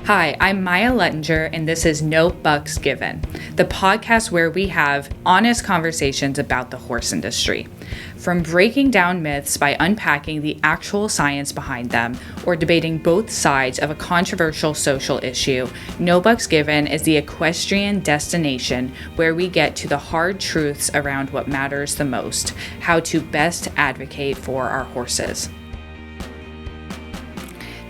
Hi, I'm Maija Luttinger, and this is No Bucks Given, the podcast where we have honest conversations about the horse industry. From breaking down myths by unpacking the actual science behind them, or debating both sides of a controversial social issue, No Bucks Given is the equestrian destination where we get to the hard truths around what matters the most, how to best advocate for our horses.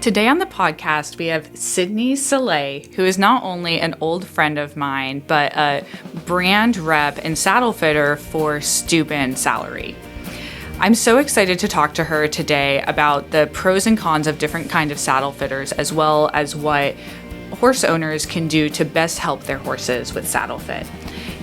Today on the podcast, we have Sydney Sallé, who is not only an old friend of mine, but a brand rep and saddle fitter for Stübben Sallé. I'm so excited to talk to her today about the pros and cons of different kinds of saddle fitters, as well as what horse owners can do to best help their horses with saddle fit.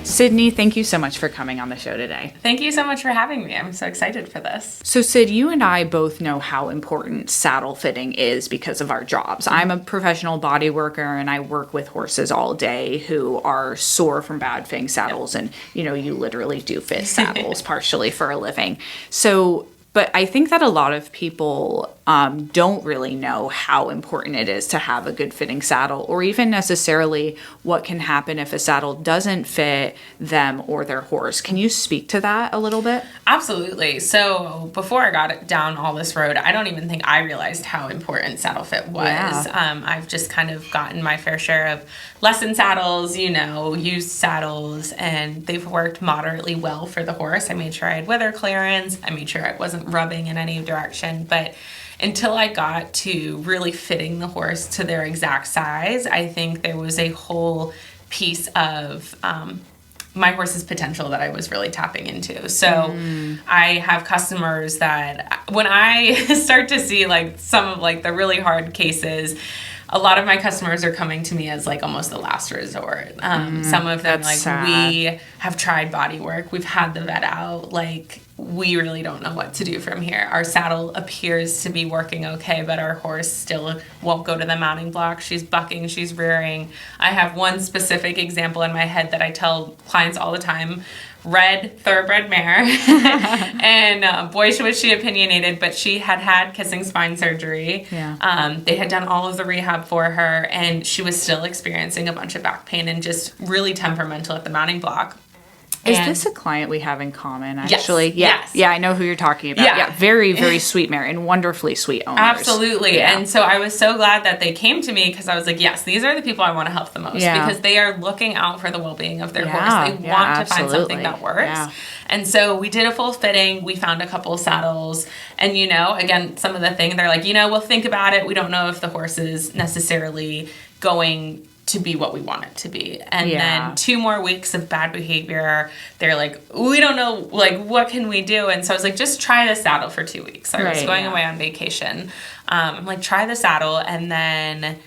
Sydney, thank you so much for coming on the show today. Thank you so much for having me. I'm so excited for this. So Sid, you and I both know how important saddle fitting is because of our jobs. I'm a professional body worker and I work with horses all day who are sore from bad fitting saddles. And, you know, you literally do fit saddles partially for a living. But I think that a lot of people don't really know how important it is to have a good fitting saddle, or even necessarily what can happen if a saddle doesn't fit them or their horse. Can you speak to that a little bit? Absolutely. So before I got down all this road, I don't even think I realized how important saddle fit was. Yeah. I've just kind of gotten my fair share of lesson saddles, used saddles, and they've worked moderately well for the horse. I made sure I had weather clearance. I made sure I wasn't rubbing in any direction. But until I got to really fitting the horse to their exact size, I think there was a whole piece of my horse's potential that I was really tapping into. So I have customers that when I start to see some of the really hard cases, a lot of my customers are coming to me as almost the last resort. Some of them we have tried body work. We've had the vet out. We really don't know what to do from here. Our saddle appears to be working okay, but our horse still won't go to the mounting block. She's bucking, she's rearing. I have one specific example in my head that I tell clients all the time. Red thoroughbred mare, and boy, was she opinionated, but she had kissing spine surgery. Yeah. They had done all of the rehab for her, and she was still experiencing a bunch of back pain and just really temperamental at the mounting block. Is this a client we have in common, actually? Yes. Yeah, I know who you're talking about. Yeah, very, very sweet mare and wonderfully sweet owners. Absolutely. Yeah. And so I was so glad that they came to me because I was like, yes, these are the people I want to help the most because they are looking out for the well-being of their horse. They want to find something that works. Yeah. And so we did a full fitting. We found a couple saddles. And, again, some of the things, they're like, we'll think about it. We don't know if the horse is necessarily going to be what we want it to be. And then 2 more weeks of bad behavior. They're like, we don't know, what can we do? And so I was like, just try the saddle for 2 weeks. I was going away on vacation. I'm like, try the saddle and then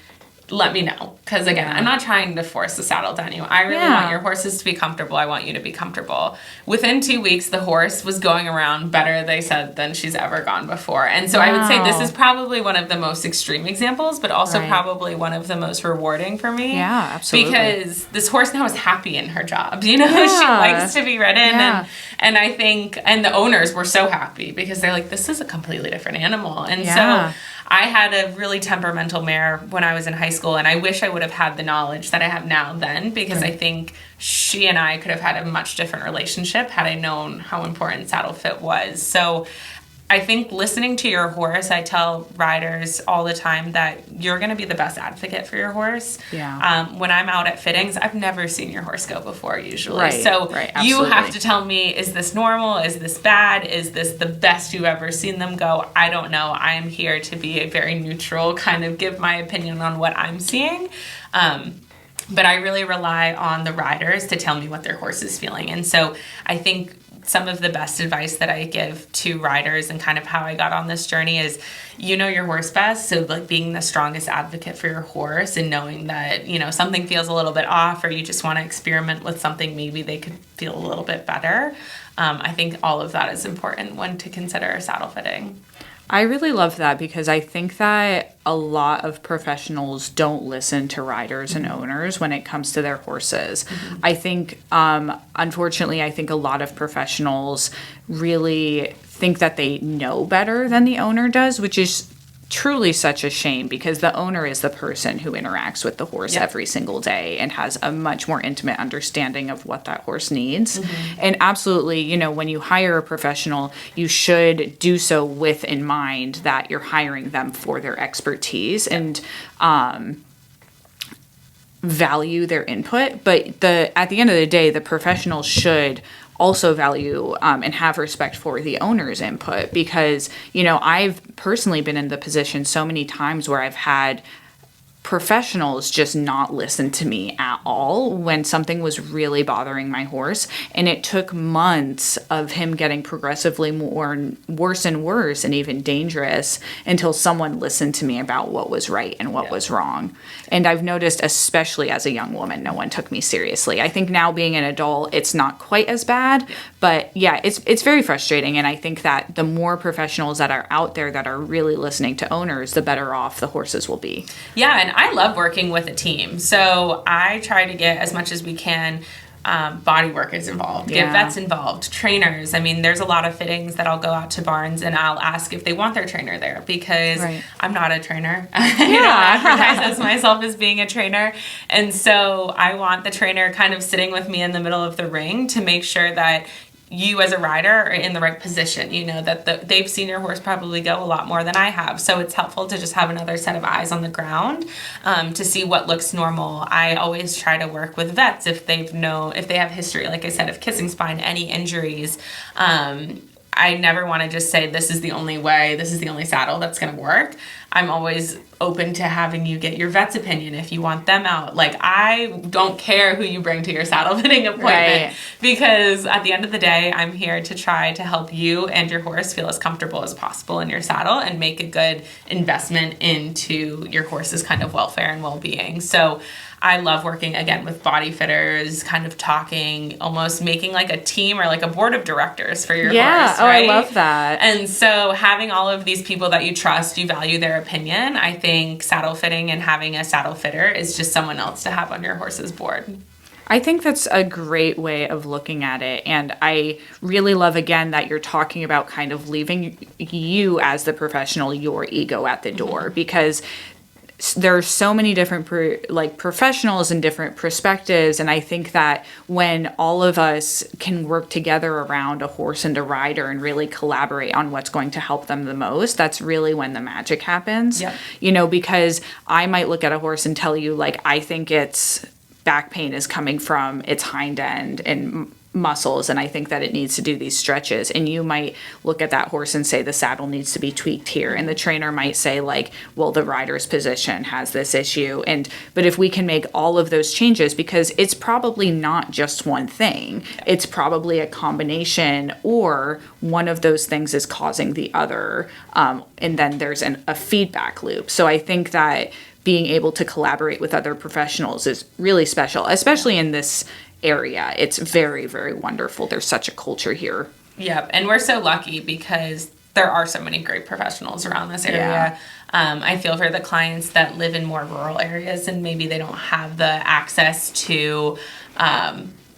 let me know. Because again, I'm not trying to force the saddle down you. I really want your horses to be comfortable. I want you to be comfortable. Within 2 weeks, the horse was going around better, they said, than she's ever gone before. And so I would say this is probably one of the most extreme examples, but also probably one of the most rewarding for me. Yeah, absolutely. Because this horse now is happy in her job. She likes to be ridden. Yeah. And I think, and the owners were so happy because they're like, this is a completely different animal. And so I had a really temperamental mare when I was in high school, and I wish I would have had the knowledge that I have now then, because I think she and I could have had a much different relationship had I known how important saddle fit was. So I think listening to your horse, I tell riders all the time that you're going to be the best advocate for your horse. Yeah. When I'm out at fittings, I've never seen your horse go before usually. Right, so you have to tell me, is this normal? Is this bad? Is this the best you've ever seen them go? I don't know. I am here to be a very neutral, kind of give my opinion on what I'm seeing. But I really rely on the riders to tell me what their horse is feeling. And so I think some of the best advice that I give to riders and kind of how I got on this journey is, your horse best. So being the strongest advocate for your horse and knowing that, something feels a little bit off or you just want to experiment with something, maybe they could feel a little bit better. I think all of that is important when to consider saddle fitting. I really love that because I think that a lot of professionals don't listen to riders and owners when it comes to their horses. Mm-hmm. I think, unfortunately, I think a lot of professionals really think that they know better than the owner does, which is truly such a shame because the owner is the person who interacts with the horse every single day and has a much more intimate understanding of what that horse needs. And absolutely, you know, when you hire a professional, you should do so with in mind that you're hiring them for their expertise and value their input. But at the end of the day, the professional should also value and have respect for the owner's input because, you know, I've personally been in the position so many times where I've had professionals just not listen to me at all when something was really bothering my horse. And it took months of him getting progressively worse and worse and even dangerous until someone listened to me about what was right and what was wrong. And I've noticed, especially as a young woman, no one took me seriously. I think now being an adult, it's not quite as bad, but yeah, it's very frustrating. And I think that the more professionals that are out there that are really listening to owners, the better off the horses will be. Yeah, and I love working with a team. So I try to get as much as we can body workers involved, get vets involved, trainers. I mean, there's a lot of fittings that I'll go out to barns and I'll ask if they want their trainer there because I'm not a trainer. You know, I advertise myself as being a trainer. And so I want the trainer kind of sitting with me in the middle of the ring to make sure that you as a rider are in the right position, you know, that they've seen your horse probably go a lot more than I have. So it's helpful to just have another set of eyes on the ground to see what looks normal. I always try to work with vets if they have history, like I said, of kissing spine, any injuries. I never want to just say, this is the only way, this is the only saddle that's going to work. I'm always open to having you get your vet's opinion if you want them out. Like, I don't care who you bring to your saddle fitting appointment because at the end of the day, I'm here to try to help you and your horse feel as comfortable as possible in your saddle and make a good investment into your horse's kind of welfare and well-being. So I love working, again, with body fitters, kind of talking, almost making like a team or like a board of directors for your horse, right? I love that. And so having all of these people that you trust, you value their opinion, I think saddle fitting and having a saddle fitter is just someone else to have on your horse's board. I think that's a great way of looking at it. And I really love, again, that you're talking about kind of leaving you as the professional, your ego at the door, because there are so many different professionals and different perspectives. And I think that when all of us can work together around a horse and a rider and really collaborate on what's going to help them the most, that's really when the magic happens. You know, because I might look at a horse and tell you, like, I think its back pain is coming from its hind end and muscles, and I think that it needs to do these stretches. And you might look at that horse and say the saddle needs to be tweaked here, and the trainer might say, like, well, the rider's position has this issue. But if we can make all of those changes, because it's probably not just one thing, it's probably a combination, or one of those things is causing the other, and then there's a feedback loop. So I think that being able to collaborate with other professionals is really special, especially in this area. It's very, very wonderful. There's such a culture here. Yep. And we're so lucky because there are so many great professionals around this area. I feel for the clients that live in more rural areas and maybe they don't have the access to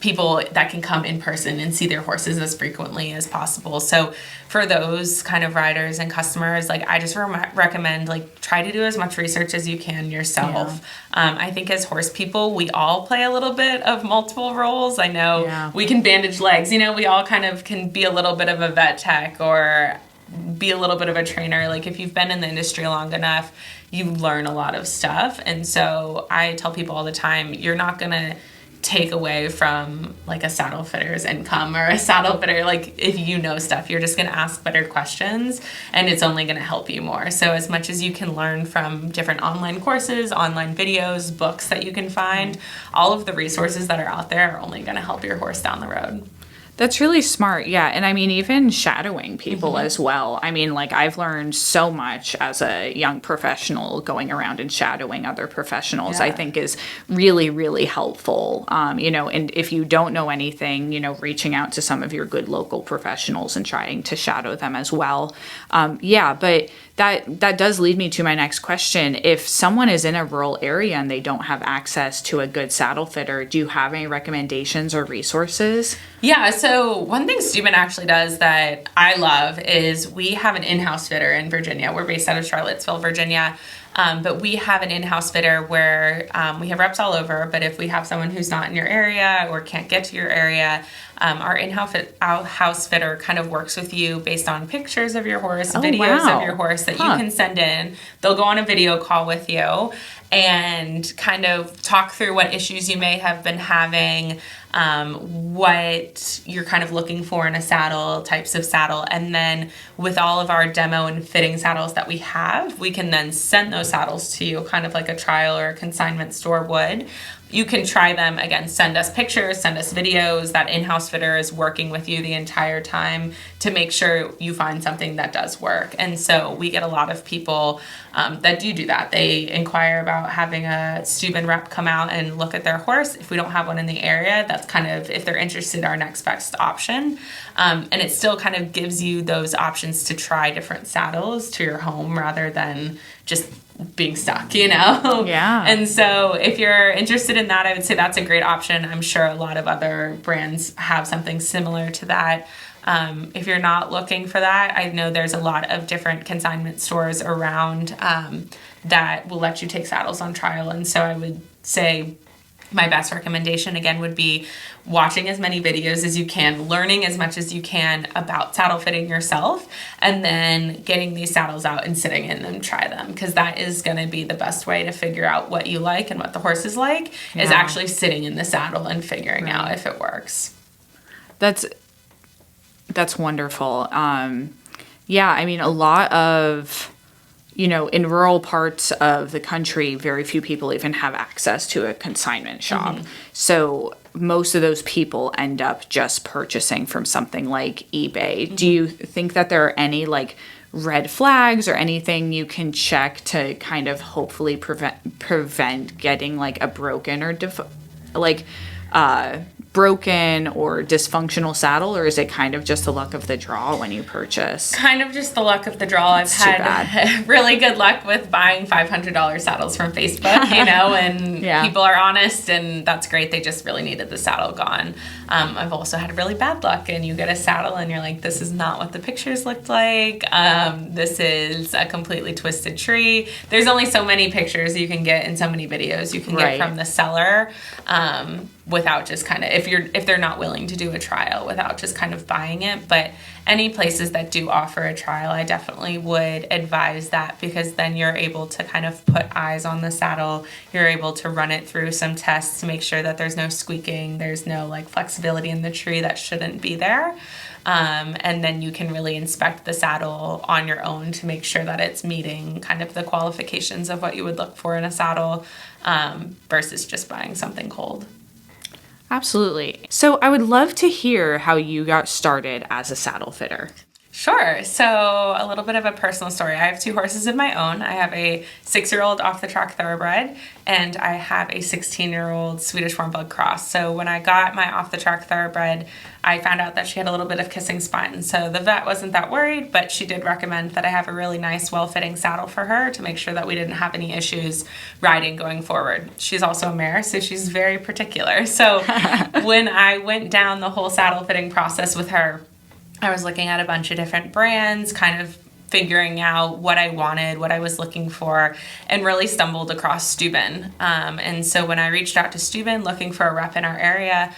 people that can come in person and see their horses as frequently as possible. So for those kind of riders and customers, like, I just recommend, like, try to do as much research as you can yourself. I think as horse people, we all play a little bit of multiple roles. I know we can bandage legs, you know, we all kind of can be a little bit of a vet tech or be a little bit of a trainer. Like, if you've been in the industry long enough, you learn a lot of stuff. And so I tell people all the time, you're not going to take away from, like, a saddle fitter's income or a saddle fitter. Like, if you know stuff, you're just going to ask better questions and it's only going to help you more. So as much as you can learn from different online courses, online videos, books that you can find, all of the resources that are out there are only going to help your horse down the road. That's really smart. Yeah. And I mean, even shadowing people as well. I mean, like, I've learned so much as a young professional going around and shadowing other professionals, I think is really, really helpful. You know, and if you don't know anything, you know, reaching out to some of your good local professionals and trying to shadow them as well. But That does lead me to my next question. If someone is in a rural area and they don't have access to a good saddle fitter, do you have any recommendations or resources? Yeah, so one thing Stübben actually does that I love is we have an in-house fitter in Virginia. We're based out of Charlottesville, Virginia. But we have an in-house fitter where we have reps all over, but if we have someone who's not in your area or can't get to your area, our in-house fitter kind of works with you based on pictures of your horse, videos of your horse that you can send in. They'll go on a video call with you and kind of talk through what issues you may have been having, what you're kind of looking for in a saddle, types of saddle. And then with all of our demo and fitting saddles that we have, we can then send those saddles to you, kind of like a trial or a consignment store would. You can try them, again, send us pictures, send us videos. That in-house fitter is working with you the entire time to make sure you find something that does work. And so we get a lot of people that do that. They inquire about having a Stübben rep come out and look at their horse. If we don't have one in the area, that's kind of, if they're interested, our next best option. And it still kind of gives you those options to try different saddles to your home rather than just being stuck, Yeah. And so if you're interested in that, I would say that's a great option. I'm sure a lot of other brands have something similar to that. If you're not looking for that, I know there's a lot of different consignment stores around that will let you take saddles on trial. And so I would say my best recommendation, again, would be watching as many videos as you can, learning as much as you can about saddle fitting yourself, and then getting these saddles out and sitting in them, try them, because that is going to be the best way to figure out what you like and what the horse is like, is actually sitting in the saddle and figuring out if it works. That's wonderful. Yeah, I mean, a lot of, in rural parts of the country, very few people even have access to a consignment shop. Mm-hmm. So most of those people end up just purchasing from something like eBay. Mm-hmm. Do you think that there are any red flags or anything you can check to kind of hopefully prevent getting a broken or broken or dysfunctional saddle, or is it kind of just the luck of the draw when you purchase? Kind of just the luck of the draw. I've had really good luck with buying $500 saddles from Facebook, and people are honest, and that's great. They just really needed the saddle gone. I've also had really bad luck, and you get a saddle and you're like, this is not what the pictures looked like. This is a completely twisted tree. There's only so many pictures you can get and so many videos you can get from the seller. Without just kind of, if they're not willing to do a trial, without just kind of buying it. But any places that do offer a trial, I definitely would advise that, because then you're able to kind of put eyes on the saddle. You're able to run it through some tests to make sure that there's no squeaking, there's no flexibility in the tree that shouldn't be there. And then you can really inspect the saddle on your own to make sure that it's meeting kind of the qualifications of what you would look for in a saddle, versus just buying something cold. Absolutely. So I would love to hear how you got started as a saddle fitter. Sure. So a little bit of a personal story. I have 2 horses of my own. I have a 6-year-old off-the-track thoroughbred, and I have a 16-year-old Swedish Warmblood cross. So when I got my off-the-track thoroughbred, I found out that she had a little bit of kissing spine. So the vet wasn't that worried, but she did recommend that I have a really nice, well-fitting saddle for her to make sure that we didn't have any issues riding going forward. She's also a mare, so she's very particular. So when I went down the whole saddle fitting process with her, I was looking at a bunch of different brands, kind of figuring out what I wanted, what I was looking for, and really stumbled across Stübben. And so when I reached out to Stübben looking for a rep in our area,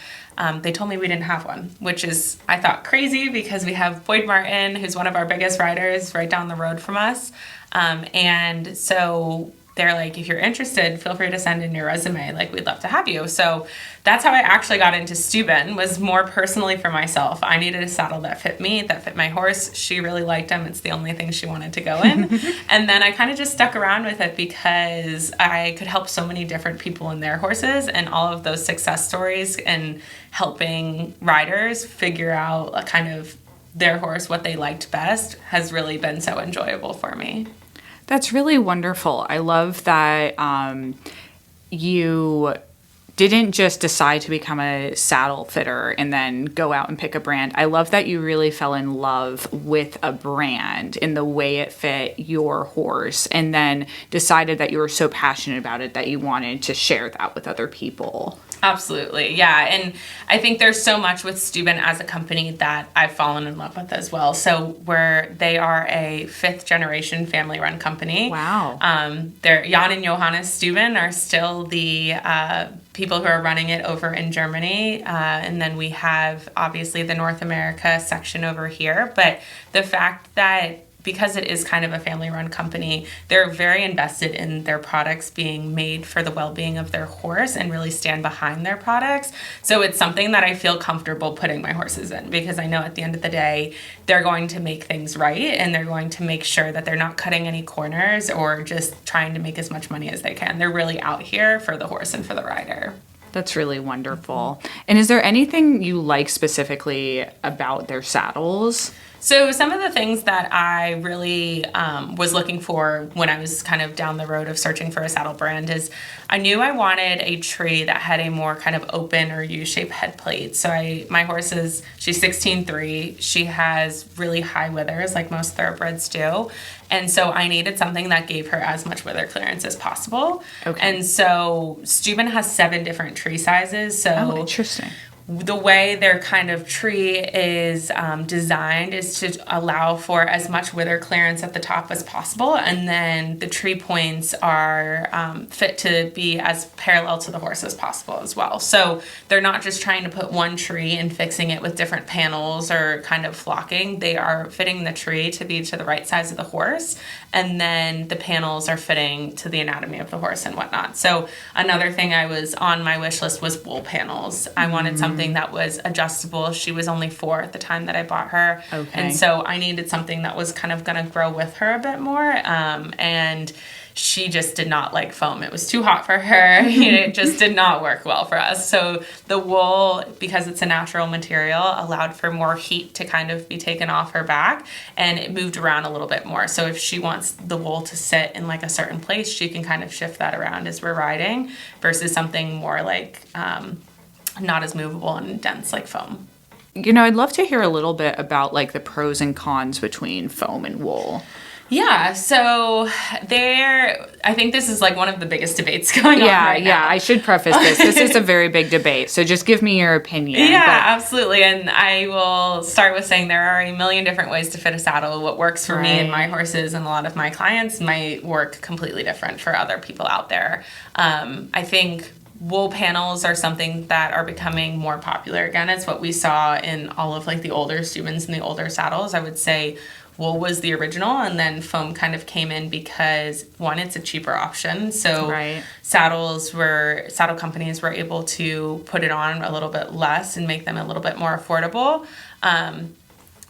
they told me we didn't have one, which is, I thought, crazy, because we have Boyd Martin, who's one of our biggest riders, right down the road from us. And so they're like, if you're interested, feel free to send in your resume. We'd love to have you. So that's how I actually got into Stübben, was more personally for myself. I needed a saddle that fit me, that fit my horse. She really liked him. It's the only thing she wanted to go in. And then I kind of just stuck around with it because I could help so many different people in their horses, and all of those success stories and helping riders figure out a kind of their horse, what they liked best, has really been so enjoyable for me. That's really wonderful. I love that you didn't just decide to become a saddle fitter and then go out and pick a brand. I love that you really fell in love with a brand in the way it fit your horse, and then decided that you were so passionate about it that you wanted to share that with other people. Absolutely. Yeah. And I think there's so much with Stübben as a company that I've fallen in love with as well. So they are a 5th generation family run company. Wow. Jan and Johannes Stübben are still the people who are running it over in Germany. And then we have obviously the North America section over here. But the fact that because it is kind of a family-run company, they're very invested in their products being made for the well-being of their horse and really stand behind their products. So it's something that I feel comfortable putting my horses in, because I know at the end of the day, they're going to make things right, and they're going to make sure that they're not cutting any corners or just trying to make as much money as they can. They're really out here for the horse and for the rider. That's really wonderful. And is there anything you like specifically about their saddles? So some of the things that I really was looking for when I was kind of down the road of searching for a saddle brand is I knew I wanted a tree that had a more kind of open or U-shaped head plate. So my horse she's 16.3. She has really high withers like most thoroughbreds do. And so I needed something that gave her as much wither clearance as possible. Okay. And so Stübben has 7 different tree sizes. So interesting. The way their kind of tree is designed is to allow for as much wither clearance at the top as possible, and then the tree points are fit to be as parallel to the horse as possible as well. So they're not just trying to put one tree and fixing it with different panels or kind of flocking. They are fitting the tree to be to the right size of the horse, and then the panels are fitting to the anatomy of the horse and whatnot. So another thing I was on my wish list was wool panels. I wanted something that was adjustable. She was only 4 at the time that I bought her. Okay. And so I needed something that was kind of going to grow with her a bit more. And she just did not like foam. It was too hot for her. It just did not work well for us. So the wool, because it's a natural material, allowed for more heat to kind of be taken off her back, and it moved around a little bit more. So if she wants the wool to sit in like a certain place, she can kind of shift that around as we're riding, versus something more like not as movable and dense like foam. I'd love to hear a little bit about like the pros and cons between foam and wool. Yeah, so I think this is like one of the biggest debates going on right now. Yeah, I should preface this. This is a very big debate, so just give me your opinion. Yeah, absolutely. And I will start with saying there are a million different ways to fit a saddle. What works for me and my horses and a lot of my clients might work completely different for other people out there. I think wool panels are something that are becoming more popular again. It's what we saw in all of like the older Stübbens and the older saddles. I would say wool was the original, and then foam kind of came in because, one, it's a cheaper option. So saddle companies were able to put it on a little bit less and make them a little bit more affordable.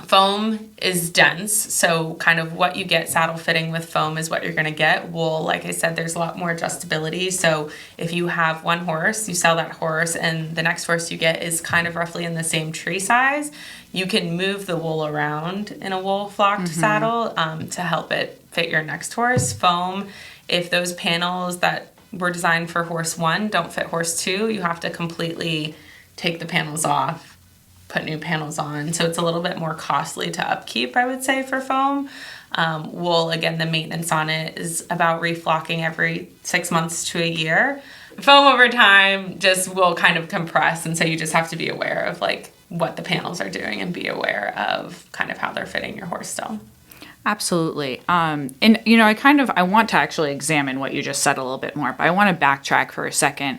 Foam is dense, so kind of what you get saddle fitting with foam is what you're going to get. Wool, like I said, there's a lot more adjustability. So if you have one horse, you sell that horse, and the next horse you get is kind of roughly in the same tree size, you can move the wool around in a wool flocked saddle to help it fit your next horse. Foam, if those panels that were designed for horse 1 don't fit horse 2, you have to completely take the panels off, put new panels on. So it's a little bit more costly to upkeep, I would say, for foam. Wool, again, the maintenance on it is about reflocking every 6 months to a year. Foam over time just will kind of compress, and so you just have to be aware of like what the panels are doing and be aware of kind of how they're fitting your horse still. Absolutely. And, I want to actually examine what you just said a little bit more, but I want to backtrack for a second.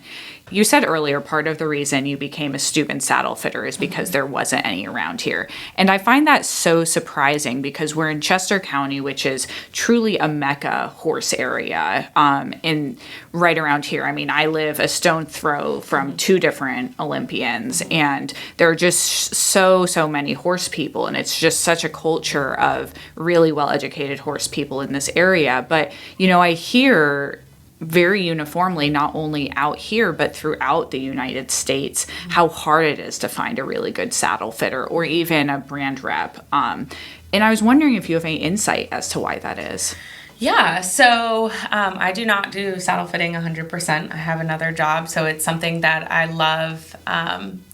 You said earlier part of the reason you became a Stübben saddle fitter is because there wasn't any around here. And I find that so surprising because we're in Chester County, which is truly a mecca horse area in right around here. I mean, I live a stone throw from 2 different Olympians, and there are just so many horse people, and it's just such a culture of really well-educated horse people in this area. But, I hear very uniformly, not only out here, but throughout the United States, how hard it is to find a really good saddle fitter or even a brand rep. And I was wondering if you have any insight as to why that is. Yeah, so I do not do saddle fitting 100%. I have another job, so it's something that I love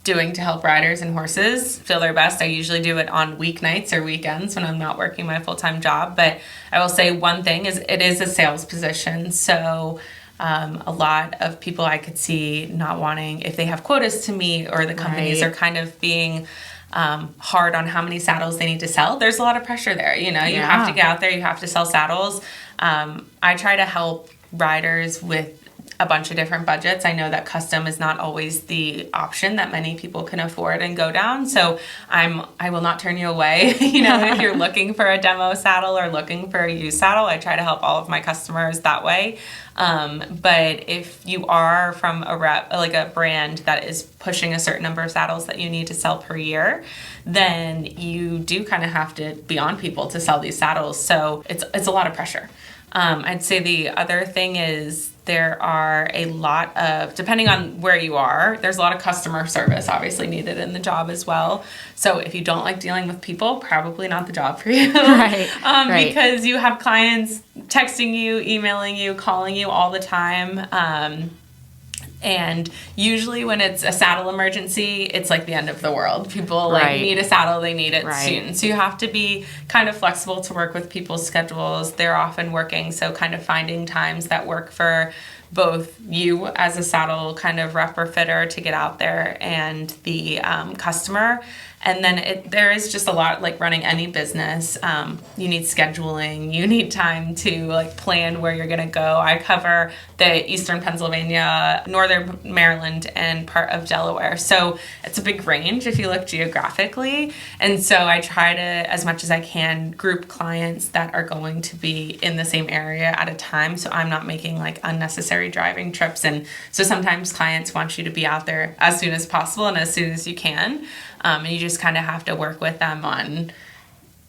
doing to help riders and horses feel their best. I usually do it on weeknights or weekends when I'm not working my full-time job, but I will say one thing is it is a sales position, so a lot of people I could see not wanting, if they have quotas to meet or the companies are kind of being hard on how many saddles they need to sell, there's a lot of pressure there. You have to get out there, you have to sell saddles. I try to help riders with a bunch of different budgets. I know that custom is not always the option that many people can afford and go down. So I will not turn you away. If you're looking for a demo saddle or looking for a used saddle, I try to help all of my customers that way. But if you are from a brand that is pushing a certain number of saddles that you need to sell per year, then you do kind of have to be on people to sell these saddles. So it's a lot of pressure. I'd say the other thing is there are a lot of, depending on where you are, there's a lot of customer service obviously needed in the job as well. So if you don't like dealing with people, probably not the job for you. Right. Because you have clients texting you, emailing you, calling you all the time. And usually when it's a saddle emergency, it's like the end of the world. People need a saddle, they need it soon. So you have to be kind of flexible to work with people's schedules. They're often working, so kind of finding times that work for both you as a saddle kind of rep or fitter to get out there and the customer. And then there is just a lot, like running any business. You need scheduling. You need time to plan where you're going to go. I cover the Eastern Pennsylvania, Northern Maryland, and part of Delaware. So it's a big range if you look geographically. And so I try to, as much as I can, group clients that are going to be in the same area at a time. So I'm not making unnecessary driving trips. And so sometimes clients want you to be out there as soon as possible and as soon as you can. And you just kind of have to work with them on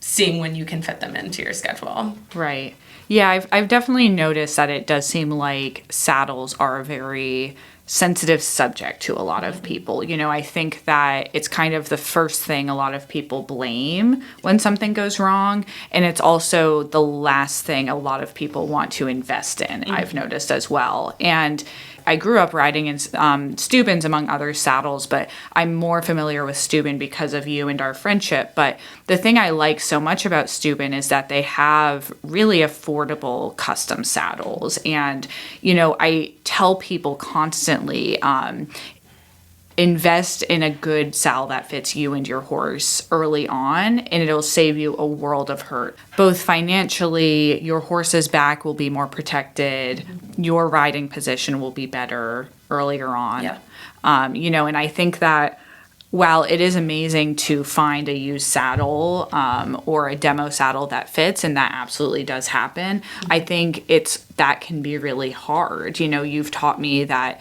seeing when you can fit them into your schedule. Right. Yeah, I've definitely noticed that it does seem like saddles are a very sensitive subject to a lot of people. I think that it's kind of the first thing a lot of people blame when something goes wrong. And it's also the last thing a lot of people want to invest in, I've noticed as well. And I grew up riding in Stübbens, among other saddles, but I'm more familiar with Stübben because of you and our friendship. But the thing I like so much about Stübben is that they have really affordable custom saddles. And, I tell people constantly, invest in a good saddle that fits you and your horse early on, and it'll save you a world of hurt. Both financially, your horse's back will be more protected, your riding position will be better earlier on. Yeah. And I think that while it is amazing to find a used saddle or a demo saddle that fits, and that absolutely does happen, I think that can be really hard. You've taught me that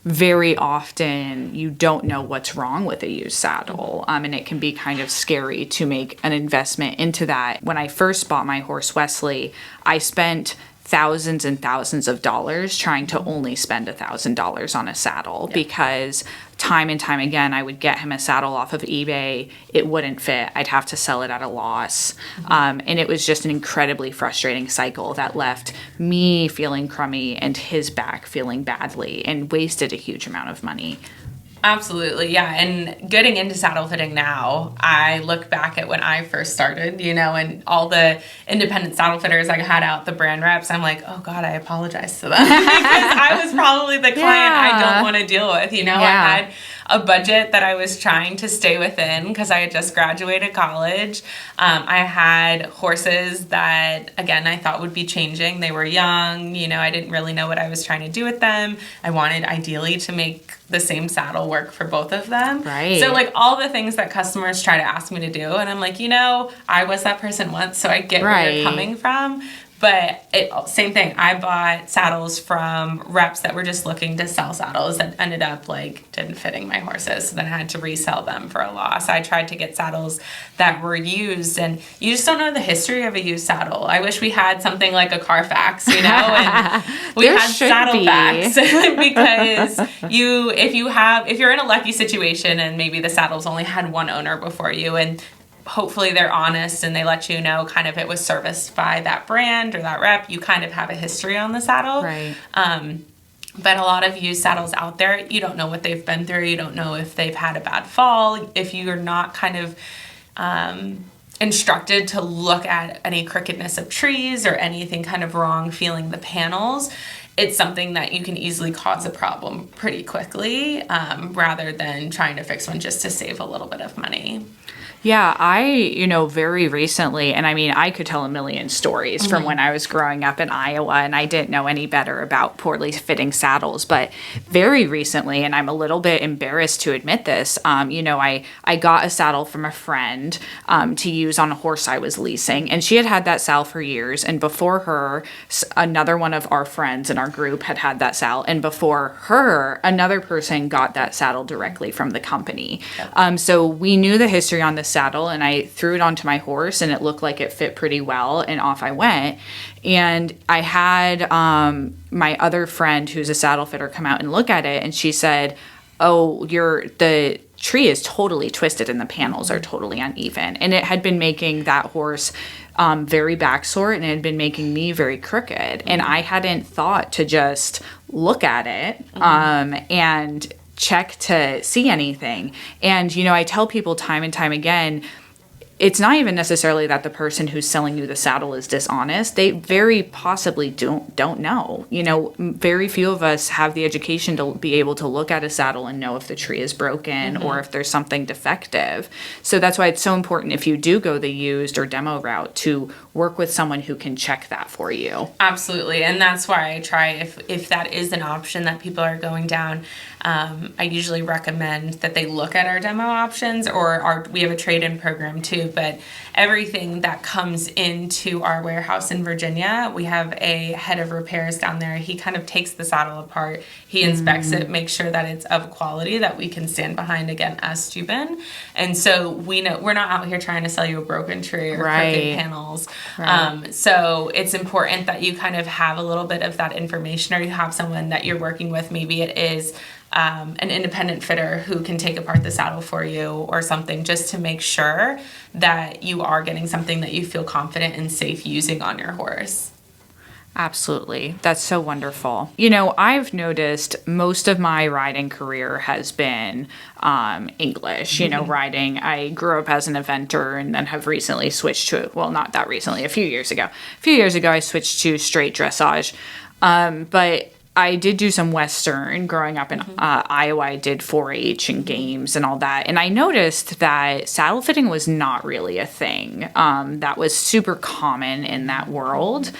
very often you don't know what's wrong with a used saddle, and it can be kind of scary to make an investment into that. When I first bought my horse Wesley, I spent thousands and thousands of dollars trying to only spend $1,000 on a saddle because time and time again I would get him a saddle off of eBay, it wouldn't fit, I'd have to sell it at a loss, and it was just an incredibly frustrating cycle that left me feeling crummy and his back feeling badly and wasted a huge amount of money. Absolutely, yeah. And getting into saddle fitting now, I look back at when I first started, and all the independent saddle fitters I had out, the brand reps, I'm like, oh God, I apologize to them because I was probably the client I don't want to deal with. I had a budget that I was trying to stay within because I had just graduated college. I had horses that, again, I thought would be changing. They were young, I didn't really know what I was trying to do with them. I wanted ideally to make the same saddle work for both of them. Right. So all the things that customers try to ask me to do, and I'm like, I was that person once, so I get where you're coming from. But same thing. I bought saddles from reps that were just looking to sell saddles that ended up didn't fitting my horses. So then I had to resell them for a loss. I tried to get saddles that were used, and you just don't know the history of a used saddle. I wish we had something like a Carfax, and we had Saddlefax because if you're in a lucky situation and maybe the saddle's only had one owner before you, and hopefully they're honest and they let you know kind of it was serviced by that brand or that rep. You kind of have a history on the saddle. Right. But a lot of used saddles out there, you don't know what they've been through. You don't know if they've had a bad fall. If you're not kind of instructed to look at any crookedness of trees or anything kind of wrong feeling the panels, it's something that you can easily cause a problem pretty quickly, rather than trying to fix one just to save a little bit of money. Yeah, very recently, and I mean, I could tell a million stories from when I was growing up in Iowa and I didn't know any better about poorly fitting saddles, but very recently, and I'm a little bit embarrassed to admit this, I got a saddle from a friend to use on a horse I was leasing, and she had that saddle for years, and before her, another one of our friends in our group had that saddle, and before her, another person got that saddle directly from the company. Yep. So we knew the history on this saddle, and I threw it onto my horse and it looked like it fit pretty well, and off I went. And I had my other friend who's a saddle fitter come out and look at it, and she said, oh, the tree is totally twisted and the panels are totally uneven, and it had been making that horse very back sore, and it had been making me very crooked, and I hadn't thought to just look at it and check to see anything. And, I tell people time and time again, it's not even necessarily that the person who's selling you the saddle is dishonest. They very possibly don't know. Very few of us have the education to be able to look at a saddle and know if the tree is broken or if there's something defective. So that's why it's so important, if you do go the used or demo route, to work with someone who can check that for you. Absolutely. And that's why I try, if that is an option that people are going down, I usually recommend that they look at our demo options, or we have a trade-in program too, but everything that comes into our warehouse in Virginia, we have a head of repairs down there. He kind of takes the saddle apart. He inspects it, makes sure that it's of quality that we can stand behind, again, as Stübben. And so we know we're not out here trying to sell you a broken tree or crooked panels. Right. So it's important that you kind of have a little bit of that information, or you have someone that you're working with. Maybe it is an independent fitter who can take apart the saddle for you or something, just to make sure that you are getting something that you feel confident and safe using on your horse. Absolutely. That's so wonderful. I've noticed most of my riding career has been English, riding. I grew up as an eventer and then have recently switched to, well, not that recently, a few years ago. I switched to straight dressage. But I did do some Western growing up in Iowa. I did 4-H and games and all that. And I noticed that saddle fitting was not really a thing that was super common in that world.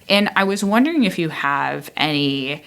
And I was wondering if you have any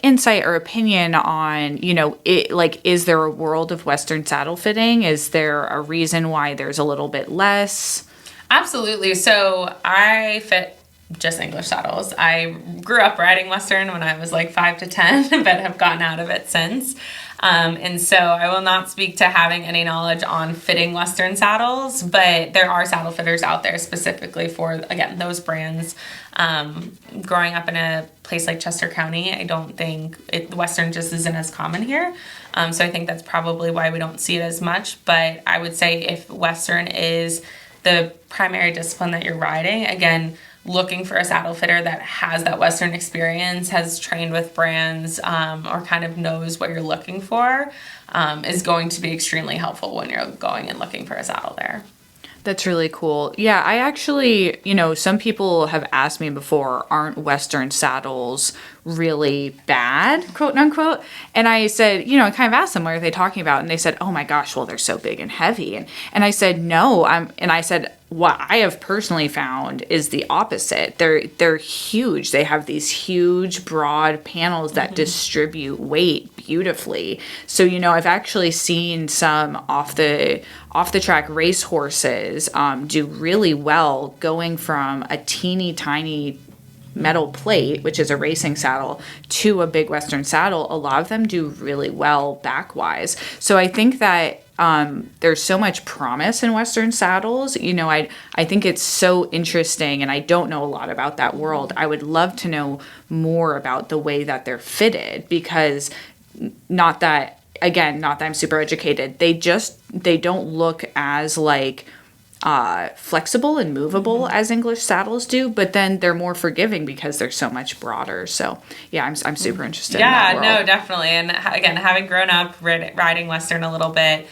insight or opinion on, is there a world of Western saddle fitting? Is there a reason why there's a little bit less? Absolutely. So I fit just English saddles. I grew up riding Western when I was 5 to 10, but have gotten out of it since. And so I will not speak to having any knowledge on fitting Western saddles, but there are saddle fitters out there specifically for, again, those brands. Growing up in a place like Chester County, I don't think Western just isn't as common here. So I think that's probably why we don't see it as much. But I would say if Western is the primary discipline that you're riding, again, looking for a saddle fitter that has that Western experience, has trained with brands, or kind of knows what you're looking for, is going to be extremely helpful when you're going and looking for a saddle there. That's really cool. Yeah, I actually, some people have asked me before, aren't Western saddles really bad, quote unquote? And I said, I kind of asked them, what are they talking about? And they said, oh my gosh, well, they're so big and heavy. And I said, no. And I said, what I have personally found is the opposite. They're huge. They have these huge, broad panels that distribute weight beautifully. So, I've actually seen some off the track race horses do really well, going from a teeny tiny metal plate, which is a racing saddle, to a big Western saddle. A lot of them do really well back-wise. So I think that there's so much promise in Western saddles. I think it's so interesting, and I don't know a lot about that world. I would love to know more about the way that they're fitted, because not that I'm super educated. They don't look as flexible and movable as English saddles do, but then they're more forgiving because they're so much broader. So yeah, I'm super interested in that world. Yeah, no, definitely. And again, having grown up riding Western a little bit,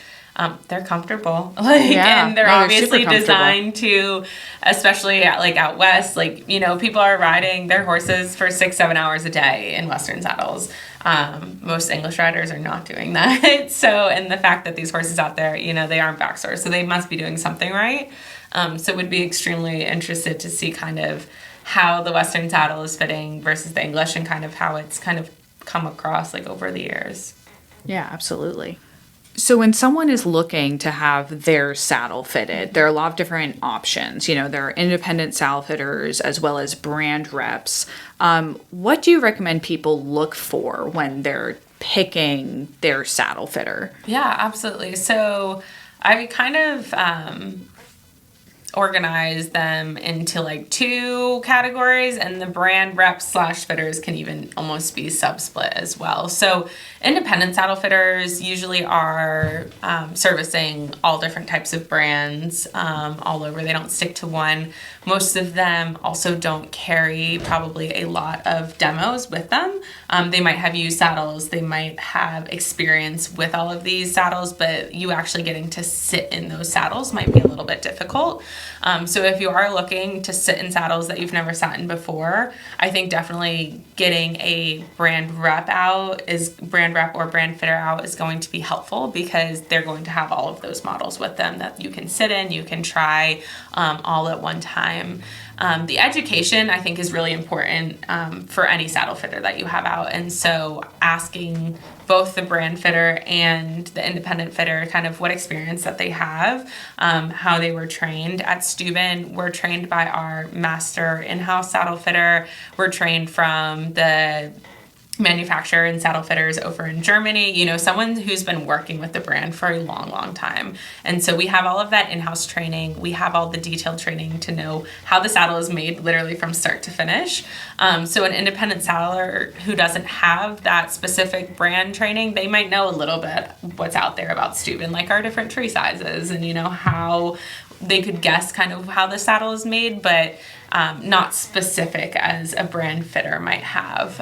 they're comfortable, and they're obviously designed to, especially like out west, like, people are riding their horses for 6-7 hours a day in Western saddles. Most English riders are not doing that. So, and the fact that these horses out there, they aren't back sore, so they must be doing something right. So would be extremely interested to see kind of how the Western saddle is fitting versus the English, and kind of how it's kind of come across like over the years. Yeah, absolutely. So when someone is looking to have their saddle fitted, there are a lot of different options. There are independent saddle fitters as well as brand reps. What do you recommend people look for when they're picking their saddle fitter? Yeah, absolutely. So I kind of organize them into like 2 categories, and the brand reps / fitters can even almost be sub-split as well. So independent saddle fitters usually are servicing all different types of brands all over. They don't stick to one. Most of them also don't carry probably a lot of demos with them. They might have used saddles. They might have experience with all of these saddles, but you actually getting to sit in those saddles might be a little bit difficult. So if you are looking to sit in saddles that you've never sat in before, I think definitely getting a brand rep or brand fitter out is going to be helpful, because they're going to have all of those models with them that you can sit in, you can try all at one time. The education, I think, is really important for any saddle fitter that you have out. And so asking both the brand fitter and the independent fitter kind of what experience that they have, how they were trained. At Stübben, we're trained by our master in-house saddle fitter. We're trained from the manufacturer and saddle fitters over in Germany, someone who's been working with the brand for a long, long time. And so we have all of that in-house training. We have all the detailed training to know how the saddle is made literally from start to finish. So an independent saddler who doesn't have that specific brand training, they might know a little bit what's out there about Stübben, like our different tree sizes, and how they could guess kind of how the saddle is made, but not specific as a brand fitter might have.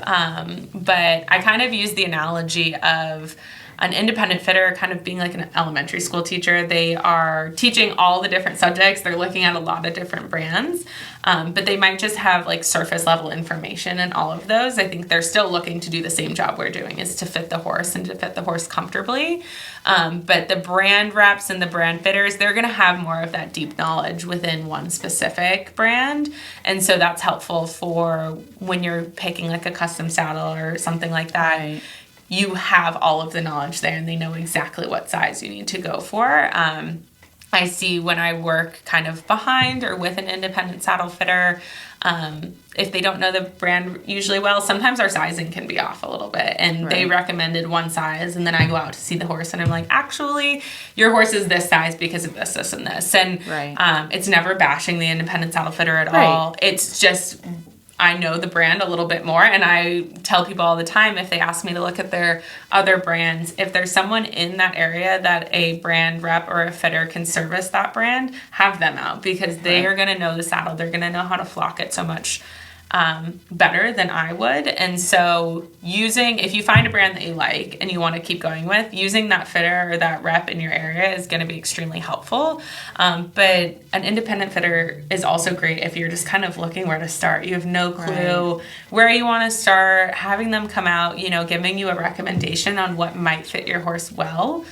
But I kind of use the analogy of an independent fitter kind of being like an elementary school teacher. They are teaching all the different subjects. They're looking at a lot of different brands, but they might just have like surface level information in all of those. I think they're still looking to do the same job we're doing, is to fit the horse and to fit the horse comfortably. But the brand reps and the brand fitters, they're going to have more of that deep knowledge within one specific brand. And so that's helpful for when you're picking like a custom saddle or something like that. Right. You have all of the knowledge there, and they know exactly what size you need to go for. I see when I work kind of behind or with an independent saddle fitter, if they don't know the brand usually well, sometimes our sizing can be off a little bit, and they recommended one size, and then I go out to see the horse and I'm like, actually, your horse is this size because of this, this, and this. And it's never bashing the independent saddle fitter at all. It's just, I know the brand a little bit more, and I tell people all the time, if they ask me to look at their other brands, if there's someone in that area that a brand rep or a fitter can service that brand, have them out, because they are going to know the saddle. They're going to know how to flock it so much better than I would. And so if you find a brand that you like and you want to keep going with, using that fitter or that rep in your area is going to be extremely helpful. But an independent fitter is also great if you're just kind of looking where to start. You have no clue where you want to start, having them come out, giving you a recommendation on what might fit your horse well.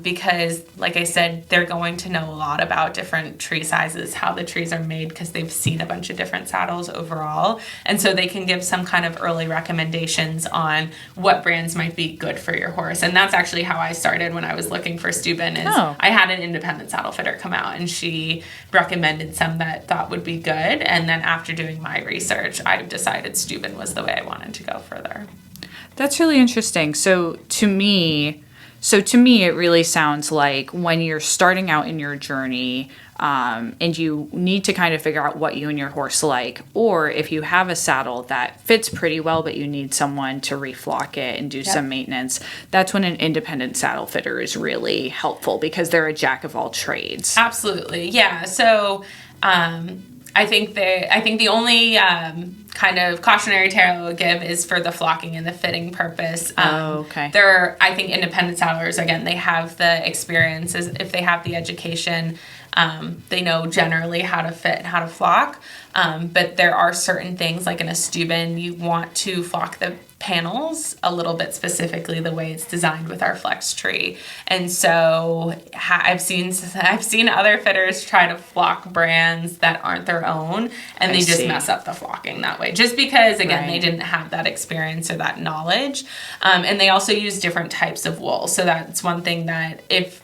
Because like I said, they're going to know a lot about different tree sizes, how the trees are made, because they've seen a bunch of different saddles overall. And so they can give some kind of early recommendations on what brands might be good for your horse. And that's actually how I started when I was looking for Stübben. I had an independent saddle fitter come out, and she recommended some that thought would be good. And then after doing my research, I decided Stübben was the way I wanted to go further. That's really interesting. So to me, it really sounds like when you're starting out in your journey, and you need to kind of figure out what you and your horse like, or if you have a saddle that fits pretty well, but you need someone to reflock it and do some maintenance, that's when an independent saddle fitter is really helpful because they're a jack of all trades. Absolutely. Yeah. So, I think the only kind of cautionary tale I would give is for the flocking and the fitting purpose. Okay. I think independent saddlers, again, they have the experiences. If they have the education, they know generally how to fit and how to flock. But there are certain things, like in a Stübben, you want to flock the panels a little bit specifically the way it's designed with our flex tree. And so I've seen other fitters try to flock brands that aren't their own, and they just mess up the flocking that way, just because, again, they didn't have that experience or that knowledge. And they also use different types of wool. So that's one thing that if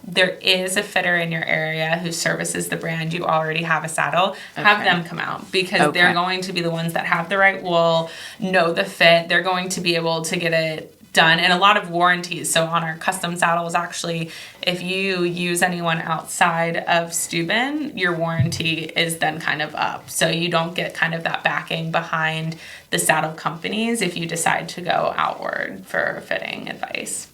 there is a fitter in your area who services the brand you already have a saddle, have them come out, because they're going to be the ones that have the right wool, know the fit. They're going to be able to get it done, and a lot of warranties. So on our custom saddles, actually, if you use anyone outside of Stübben, your warranty is then kind of up. So you don't get kind of that backing behind the saddle companies if you decide to go outward for fitting advice.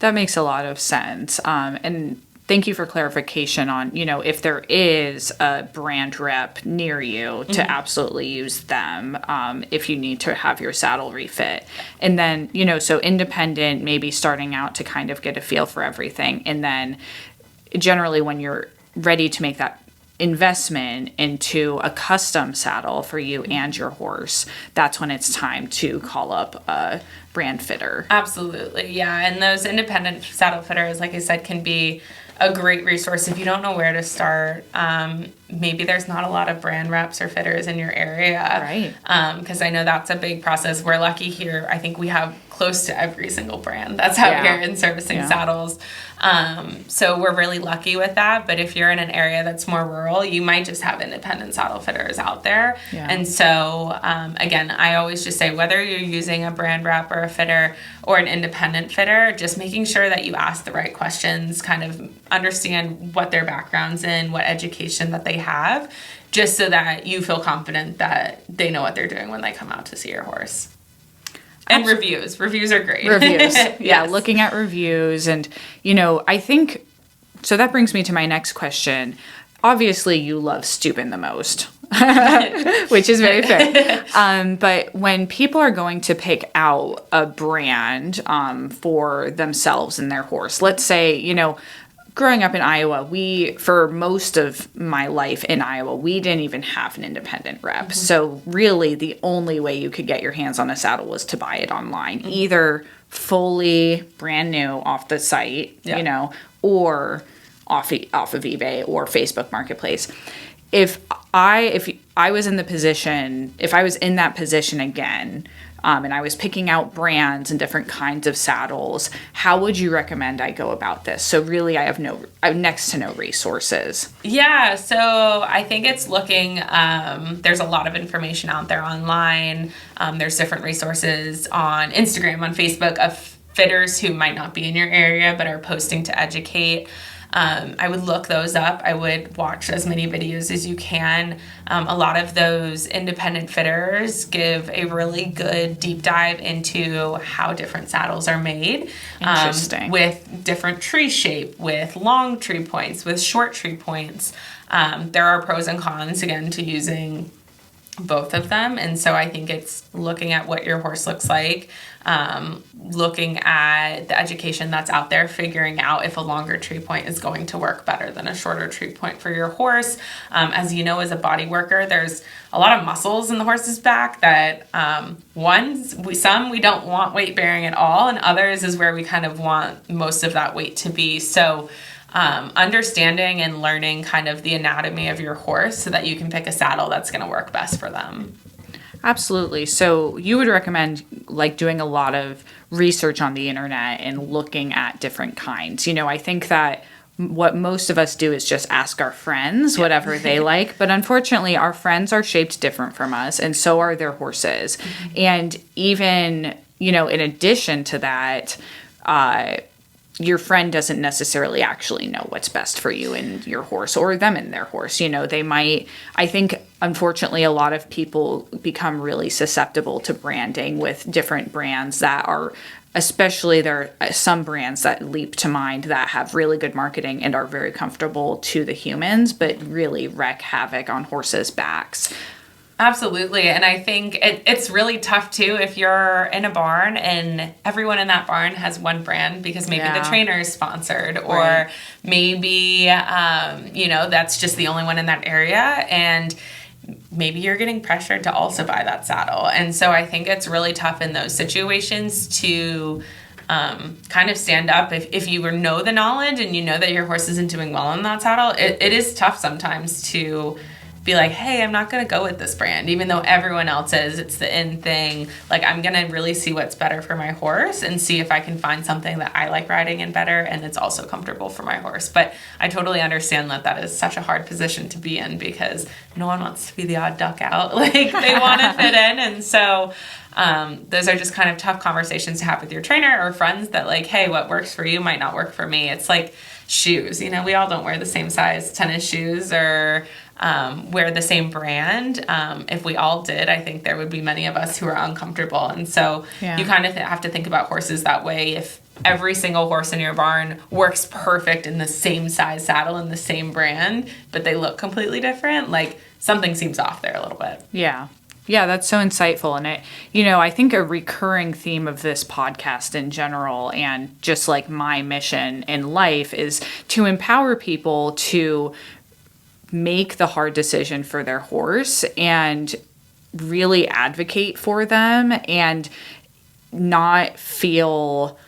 That makes a lot of sense. And thank you for clarification on, if there is a brand rep near you, to absolutely use them if you need to have your saddle refit. And then, so independent, maybe starting out to kind of get a feel for everything. And then generally when you're ready to make that investment into a custom saddle for you and your horse, that's when it's time to call up a brand fitter. Absolutely, yeah. And those independent saddle fitters, like I said, can be a great resource if you don't know where to start. Maybe there's not a lot of brand reps or fitters in your area. Right. Because I know that's a big process. We're lucky here. I think we have close to every single brand that's out here in servicing saddles. So we're really lucky with that. But if you're in an area that's more rural, you might just have independent saddle fitters out there. Yeah. And so, again, I always just say, whether you're using a brand rep or a fitter or an independent fitter, just making sure that you ask the right questions, kind of understand what their background's in, what education that they have, just so that you feel confident that they know what they're doing when they come out to see your horse. And reviews. Reviews are great. Reviews. Yeah, looking at reviews. And, I think, so that brings me to my next question. Obviously, you love Stübben the most, which is very fair. But when people are going to pick out a brand for themselves and their horse, let's say, growing up in Iowa, for most of my life in Iowa, we didn't even have an independent rep. So really the only way you could get your hands on a saddle was to buy it online, either fully brand new off the site, or off of eBay or Facebook Marketplace. If I was in that position again, and I was picking out brands and different kinds of saddles, how would you recommend I go about this? So really, I have next to no resources. Yeah, so I think it's looking, there's a lot of information out there online. There's different resources on Instagram, on Facebook, of fitters who might not be in your area but are posting to educate. I would look those up. I would watch as many videos as you can. A lot of those independent fitters give a really good deep dive into how different saddles are made. Interesting. With different tree shape, with long tree points, with short tree points. There are pros and cons, again, to using both of them. And so I think it's looking at what your horse looks like, looking at the education that's out there, figuring out if a longer tree point is going to work better than a shorter tree point for your horse. As you know, as a body worker, there's a lot of muscles in the horse's back that some we don't want weight bearing at all, and others is where we kind of want most of that weight to be. So understanding and learning kind of the anatomy of your horse so that you can pick a saddle that's going to work best for them. Absolutely. So you would recommend doing a lot of research on the internet and looking at different kinds. I think that what most of us do is just ask our friends whatever they like. But unfortunately, our friends are shaped different from us, and so are their horses. And even, in addition to that, your friend doesn't necessarily actually know what's best for you and your horse, or them and their horse. They might, I think, unfortunately, a lot of people become really susceptible to branding with different brands that are, especially there are some brands that leap to mind that have really good marketing and are very comfortable to the humans, but really wreak havoc on horses' backs. Absolutely. And I think it's really tough too if you're in a barn and everyone in that barn has one brand because maybe the trainer is sponsored, or maybe, that's just the only one in that area. And maybe you're getting pressured to also buy that saddle. And so I think it's really tough in those situations to kind of stand up. If you know the knowledge and you know that your horse isn't doing well in that saddle, it is tough sometimes to be like, hey, I'm not going to go with this brand, even though everyone else is. It's the in thing. Like, I'm going to really see what's better for my horse and see if I can find something that I like riding in better and it's also comfortable for my horse. But I totally understand that is such a hard position to be in because no one wants to be the odd duck out. Like, they want to fit in. And so those are just kind of tough conversations to have with your trainer or friends that, like, hey, what works for you might not work for me. It's like shoes. We all don't wear the same size tennis shoes or wear the same brand. If we all did, I think there would be many of us who are uncomfortable. And so you kind of have to think about horses that way. If every single horse in your barn works perfect in the same size saddle and the same brand, but they look completely different, like something seems off there a little bit. Yeah. Yeah, that's so insightful. And I think a recurring theme of this podcast in general, and just like my mission in life, is to empower people to make the hard decision for their horse and really advocate for them and not feel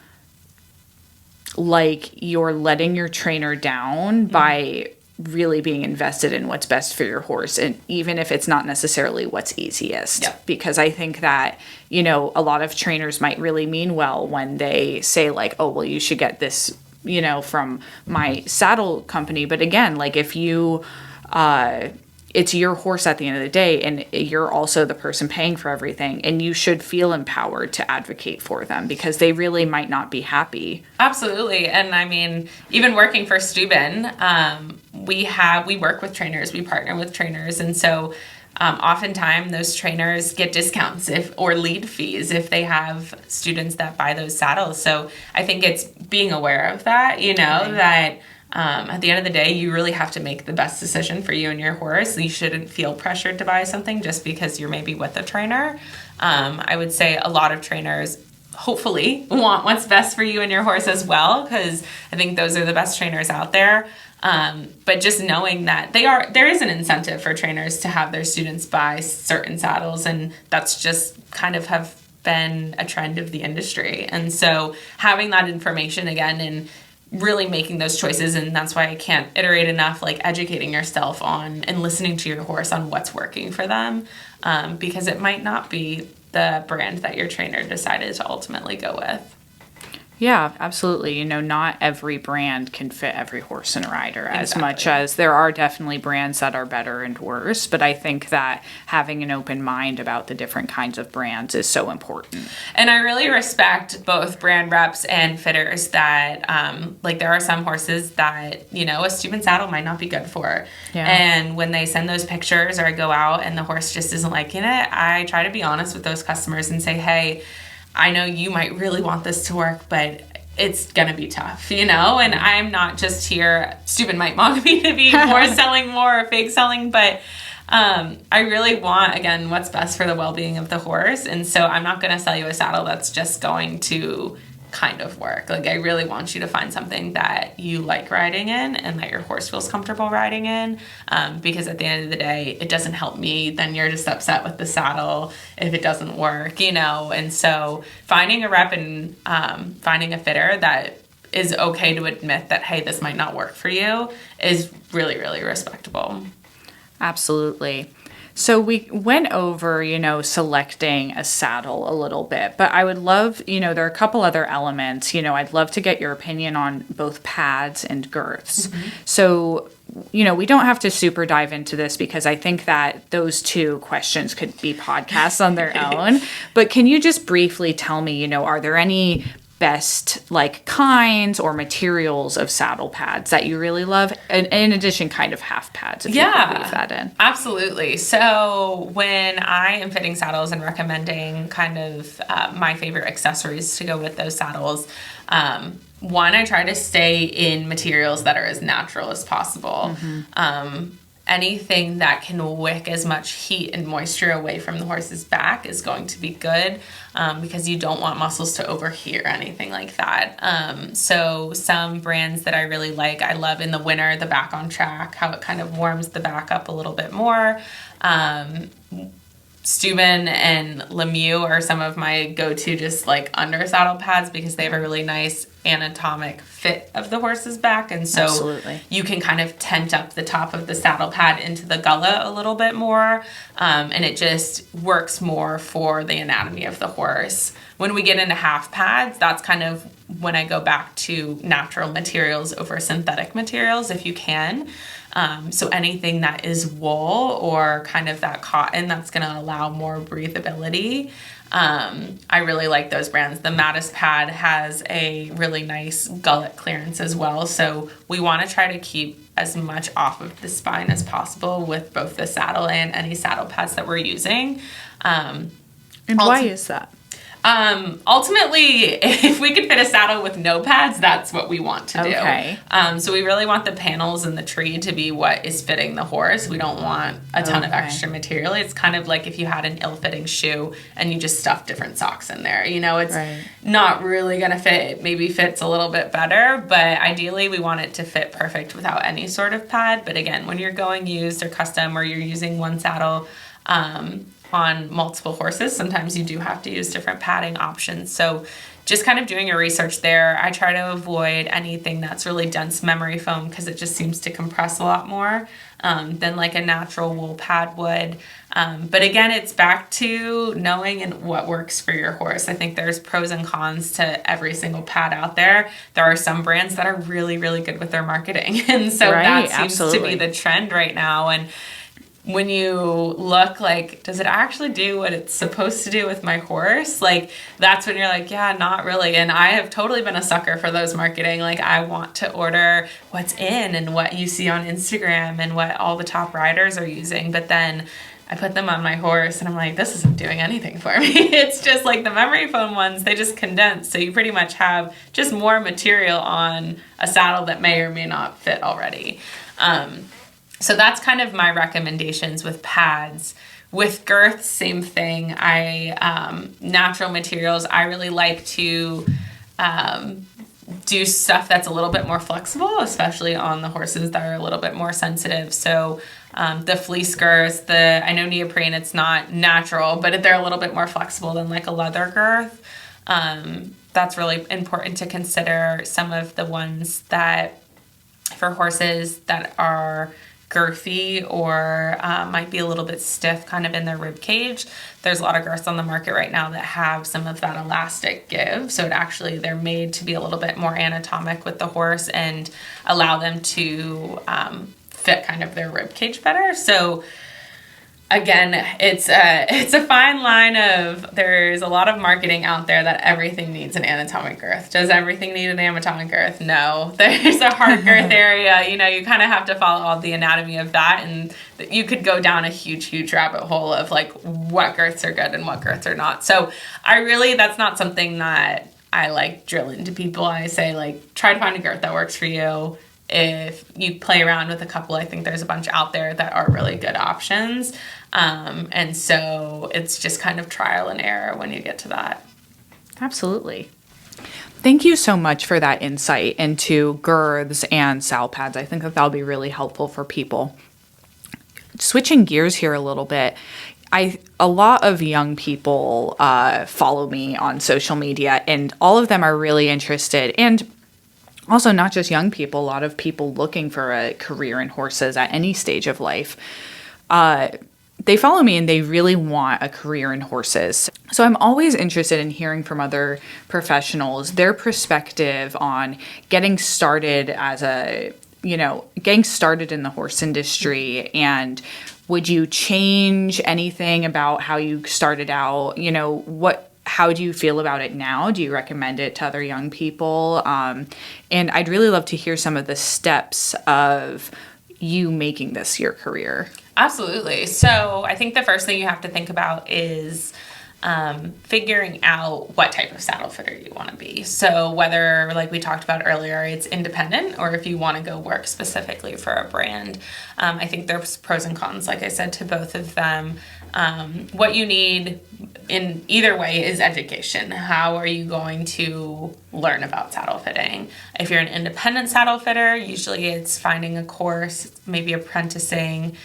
like you're letting your trainer down by really being invested in what's best for your horse, and even if it's not necessarily what's easiest. Because I think that a lot of trainers might really mean well when they say, like, oh, well, you should get this from my saddle company. But again, like, if you it's your horse at the end of the day, and you're also the person paying for everything, and you should feel empowered to advocate for them because they really might not be happy. Absolutely. And I mean, even working for Stübben, we work with trainers, we partner with trainers. And so oftentimes those trainers get discounts or lead fees if they have students that buy those saddles. So I think it's being aware of that, that at the end of the day, you really have to make the best decision for you and your horse. You shouldn't feel pressured to buy something just because you're maybe with a trainer. I would say a lot of trainers hopefully want what's best for you and your horse as well, because I think those are the best trainers out there. But just knowing that there is an incentive for trainers to have their students buy certain saddles, and that's just kind of have been a trend of the industry. And so having that information again and really making those choices, and that's why I can't iterate enough, like educating yourself on and listening to your horse on what's working for them, because it might not be the brand that your trainer decided to ultimately go with. Yeah, absolutely. Not every brand can fit every horse and rider as much as there are definitely brands that are better and worse. But I think that having an open mind about the different kinds of brands is so important. And I really respect both brand reps and fitters that, there are some horses that, a Stübben saddle might not be good for. Yeah. And when they send those pictures or I go out and the horse just isn't liking it, I try to be honest with those customers and say, hey, I know you might really want this to work, but it's going to be tough, and I'm not just here. Stübben might want me to be selling more or fake selling, but I really want, again, what's best for the well-being of the horse. And so I'm not going to sell you a saddle that's just going to kind of work. Like, I really want you to find something that you like riding in and that your horse feels comfortable riding in, because at the end of the day, it doesn't help me. Then you're just upset with the saddle if it doesn't work, And so finding a rep and finding a fitter that is okay to admit that, hey, this might not work for you is really, really respectable. Absolutely. So we went over, selecting a saddle a little bit, but I would love, there are a couple other elements, I'd love to get your opinion on both pads and girths. Mm-hmm. So, we don't have to super dive into this because I think that those two questions could be podcasts on their own, but can you just briefly tell me, are there any best like kinds or materials of saddle pads that you really love? And in addition, kind of half pads, if you could weave that in. Absolutely. So when I am fitting saddles and recommending kind of my favorite accessories to go with those saddles, one, I try to stay in materials that are as natural as possible. Anything that can wick as much heat and moisture away from the horse's back is going to be good, because you don't want muscles to overheat or anything like that. So some brands that I really like, I love in the winter, the back on track, how it kind of warms the back up a little bit more. Stübben and Lemieux are some of my go-to just like under saddle pads, because they have a really nice anatomic fit of the horse's back, and so you can kind of tent up the top of the saddle pad into the gullet a little bit more, and it just works more for the anatomy of the horse. When we get into half pads, that's kind of when I go back to natural materials over synthetic materials if you can. So anything that is wool or kind of that cotton, that's going to allow more breathability. I really like those brands. The Mattis pad has a really nice gullet clearance as well. So we want to try to keep as much off of the spine as possible with both the saddle and any saddle pads that we're using. And why is that? Ultimately, if we could fit a saddle with no pads, that's what we want to do. Okay. So we really want the panels and the tree to be what is fitting the horse. We don't want a ton of extra material. It's kind of like if you had an ill-fitting shoe and you just stuff different socks in there. You know, it's not really going to fit. It maybe fits a little bit better, but ideally we want it to fit perfect without any sort of pad. But again, when you're going used or custom, or you're using one saddle, on multiple horses, sometimes you do have to use different padding options. So just kind of doing your research there. I try to avoid anything that's really dense memory foam, because it just seems to compress a lot more than like a natural wool pad would. But again, it's back to knowing and what works for your horse. I think there's pros and cons to every single pad out there. There are some brands that are really, really good with their marketing. And so that seems to be the trend right now. And when you look like, does it actually do what it's supposed to do with my horse? Like, that's when you're like, yeah, not really. And I have totally been a sucker for those marketing. Like, I want to order what's in and what you see on Instagram and what all the top riders are using. But then I put them on my horse and I'm like, this isn't doing anything for me. It's just like the memory foam ones, they just condense. So you pretty much have just more material on a saddle that may or may not fit already. So that's kind of my recommendations with pads. With girth, same thing. Natural materials, I really like to do stuff that's a little bit more flexible, especially on the horses that are a little bit more sensitive. So the fleece girths, I know neoprene, it's not natural, but they're a little bit more flexible than like a leather girth. That's really important to consider. Some of the ones that for horses that are girthy or might be a little bit stiff kind of in their rib cage. There's a lot of girths on the market right now that have some of that elastic give. So they're made to be a little bit more anatomic with the horse and allow them to fit kind of their rib cage better. So again, it's a fine line of, there's a lot of marketing out there that everything needs an anatomic girth. Does everything need an anatomic girth? No. There's a hard girth area. You know, you kind of have to follow all the anatomy of that, and you could go down a huge, huge rabbit hole of like what girths are good and what girths are not. So that's not something that I like drill into people. I say like, try to find a girth that works for you. If you play around with a couple, I think there's a bunch out there that are really good options. And so it's just kind of trial and error when you get to that. Absolutely. Thank you so much for that insight into girths and saddle pads. I think that'll be really helpful for people. Switching gears here a little bit, a lot of young people follow me on social media, and all of them are really interested, and also not just young people, a lot of people looking for a career in horses at any stage of life. They follow me and they really want a career in horses. So I'm always interested in hearing from other professionals, their perspective on getting started getting started in the horse industry. And would you change anything about how you started out? You know, how do you feel about it now? Do you recommend it to other young people? And I'd really love to hear some of the steps of you making this your career. Absolutely. So I think the first thing you have to think about is figuring out what type of saddle fitter you want to be. So whether, like we talked about earlier, it's independent or if you want to go work specifically for a brand. I think there's pros and cons, like I said, to both of them. What you need in either way is education. How are you going to learn about saddle fitting? If you're an independent saddle fitter, usually it's finding a course, maybe apprenticing,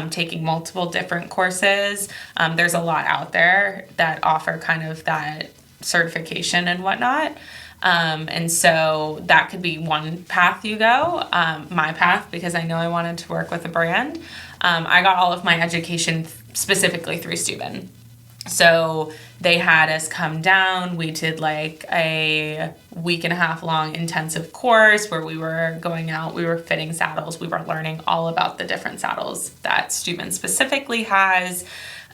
taking multiple different courses. There's a lot out there that offer kind of that certification and whatnot. And so that could be one path you go. My path, because I know I wanted to work with a brand, I got all of my education specifically through Stübben. So they had us come down. We did like a 1.5 week long intensive course where we were going out, we were fitting saddles, we were learning all about the different saddles that Stübben specifically has,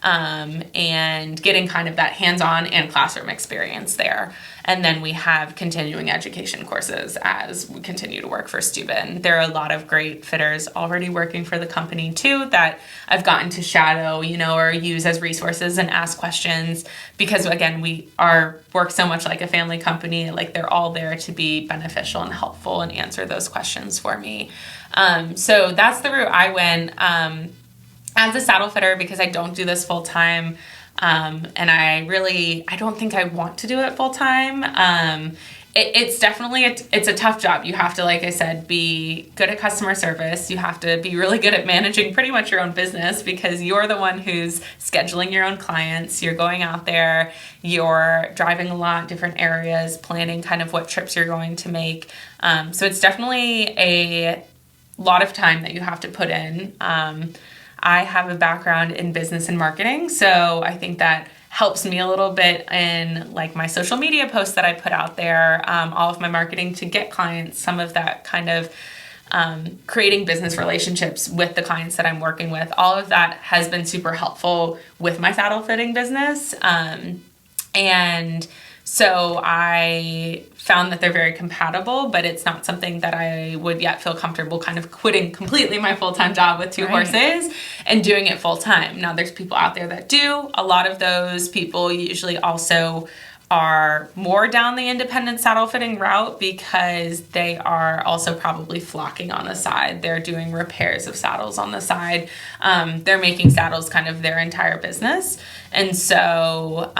and getting kind of that hands-on and classroom experience there. And then we have continuing education courses as we continue to work for Stübben. There are a lot of great fitters already working for the company too that I've gotten to shadow, or use as resources and ask questions, because again, we work so much like a family company. Like, they're all there to be beneficial and helpful and answer those questions for me. So that's the route I went as a saddle fitter, because I don't do this full time. And I don't think I want to do it full time. It's definitely, it's a tough job. You have to, like I said, be good at customer service. You have to be really good at managing pretty much your own business, because you're the one who's scheduling your own clients. You're going out there, you're driving a lot, different areas, planning kind of what trips you're going to make. So it's definitely a lot of time that you have to put in. I have a background in business and marketing, so I think that helps me a little bit in like my social media posts that I put out there, all of my marketing to get clients, some of that kind of creating business relationships with the clients that I'm working with. All of that has been super helpful with my saddle fitting business. And so I found that they're very compatible, but it's not something that I would yet feel comfortable kind of quitting completely my full-time job with 2 horses and doing it full-time. Now, there's people out there that do. A lot of those people usually also are more down the independent saddle fitting route because they are also probably flocking on the side. They're doing repairs of saddles on the side. They're making saddles kind of their entire business. And so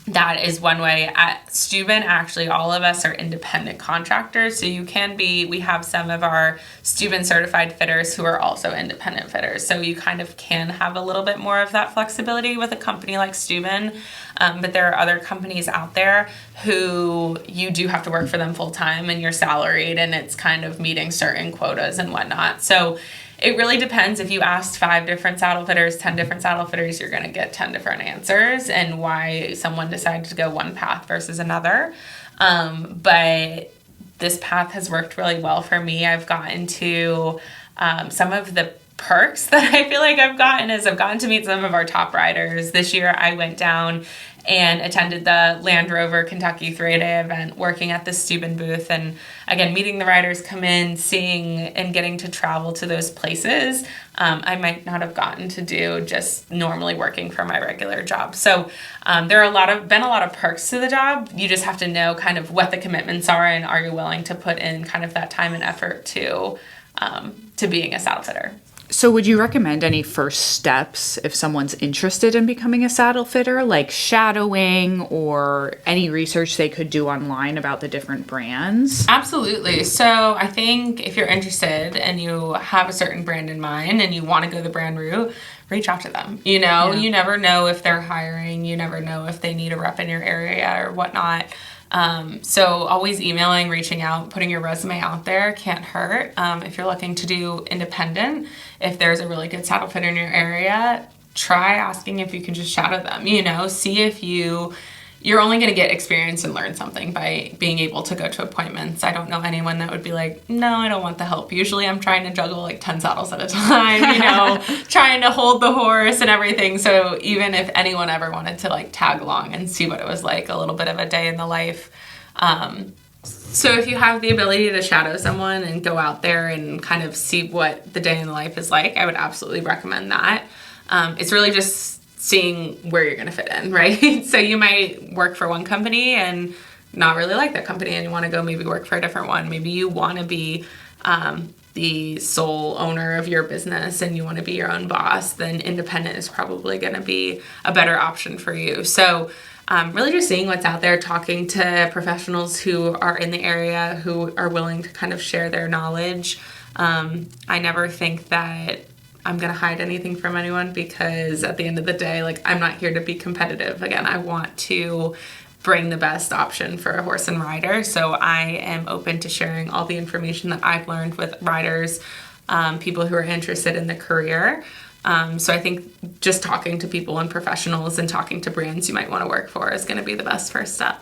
that is one way. At Stübben, actually, all of us are independent contractors. So we have some of our Stübben certified fitters who are also independent fitters. So you kind of can have a little bit more of that flexibility with a company like Stübben. But there are other companies out there who you do have to work for them full time and you're salaried and it's kind of meeting certain quotas and whatnot. So it really depends. If you asked 5 different saddle fitters, 10 different saddle fitters, you're going to get 10 different answers and why someone decided to go one path versus another. But this path has worked really well for me. I've gotten to some of the perks that I feel like I've gotten to meet some of our top riders. This year I went down and attended the Land Rover Kentucky 3-day event, working at the Stübben booth, and again, meeting the riders come in, seeing and getting to travel to those places I might not have gotten to do just normally working for my regular job. So there are been a lot of perks to the job. You just have to know kind of what the commitments are and are you willing to put in kind of that time and effort to being a saddle fitter. So would you recommend any first steps if someone's interested in becoming a saddle fitter, like shadowing or any research they could do online about the different brands? Absolutely. So I think if you're interested and you have a certain brand in mind and you want to go the brand route, reach out to them. You never know if they're hiring. You never know if they need a rep in your area or whatnot. So always emailing, reaching out, putting your resume out there can't hurt. If you're looking to do independent, if there's a really good saddle fitter in your area, try asking if you can just shadow them, see if you you're only going to get experience and learn something by being able to go to appointments. I don't know anyone that would be like, no, I don't want the help. Usually I'm trying to juggle like 10 saddles at a time, trying to hold the horse and everything. So even if anyone ever wanted to like tag along and see what it was like, a little bit of a day in the life. So if you have the ability to shadow someone and go out there and kind of see what the day in the life is like, I would absolutely recommend that. It's really just seeing where you're going to fit in, right? So you might work for one company and not really like that company and you want to go maybe work for a different one. Maybe you want to be the sole owner of your business and you want to be your own boss, then independent is probably going to be a better option for you. So really just seeing what's out there, talking to professionals who are in the area, who are willing to kind of share their knowledge. I never think that I'm going to hide anything from anyone, because at the end of the day, like, I'm not here to be competitive. Again, I want to bring the best option for a horse and rider. So I am open to sharing all the information that I've learned with riders, people who are interested in the career. So I think just talking to people and professionals and talking to brands you might want to work for is going to be the best first step.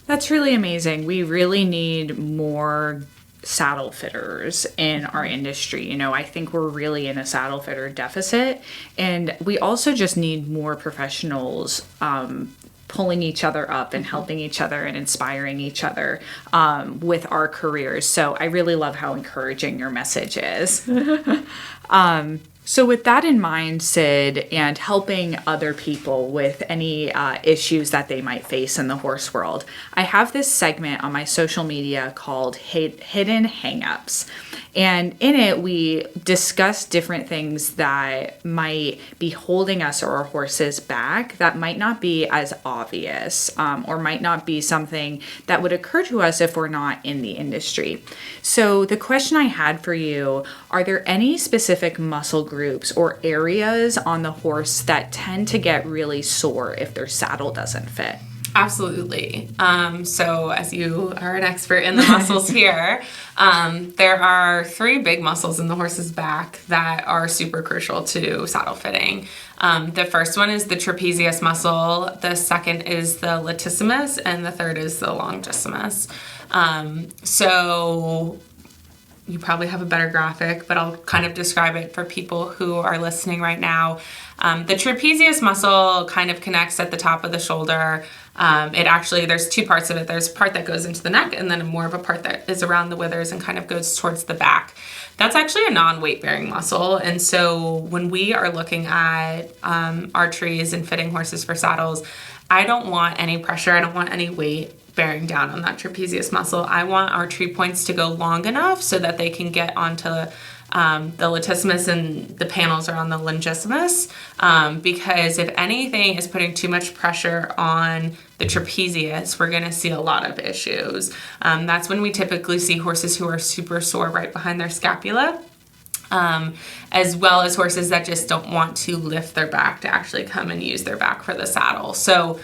That's really amazing. We really need more saddle fitters in our industry. I think we're really in a saddle fitter deficit, and we also just need more professionals pulling each other up and helping each other and inspiring each other with our careers. So I really love how encouraging your message is. So with that in mind, Sid, and helping other people with any issues that they might face in the horse world, I have this segment on my social media called Hidden Hangups. And in it, we discuss different things that might be holding us or our horses back that might not be as obvious or might not be something that would occur to us if we're not in the industry. So the question I had for you, are there any specific muscle groups or areas on the horse that tend to get really sore if their saddle doesn't fit? Absolutely. So as you are an expert in the muscles here, there are 3 big muscles in the horse's back that are super crucial to saddle fitting. The first one is the trapezius muscle, the second is the latissimus, and the third is the longissimus. So you probably have a better graphic, but I'll kind of describe it for people who are listening right now. The trapezius muscle kind of connects at the top of the shoulder. There's 2 parts of it. There's a part that goes into the neck, and then more of a part that is around the withers and kind of goes towards the back. That's actually a non-weight bearing muscle. And so when we are looking at archeries and fitting horses for saddles, I don't want any pressure. I don't want any weight bearing down on that trapezius muscle. I want our tree points to go long enough so that they can get onto the latissimus and the panels are on the longissimus, because if anything is putting too much pressure on the trapezius, we're going to see a lot of issues. That's when we typically see horses who are super sore right behind their scapula, as well as horses that just don't want to lift their back to actually come and use their back for the saddle. So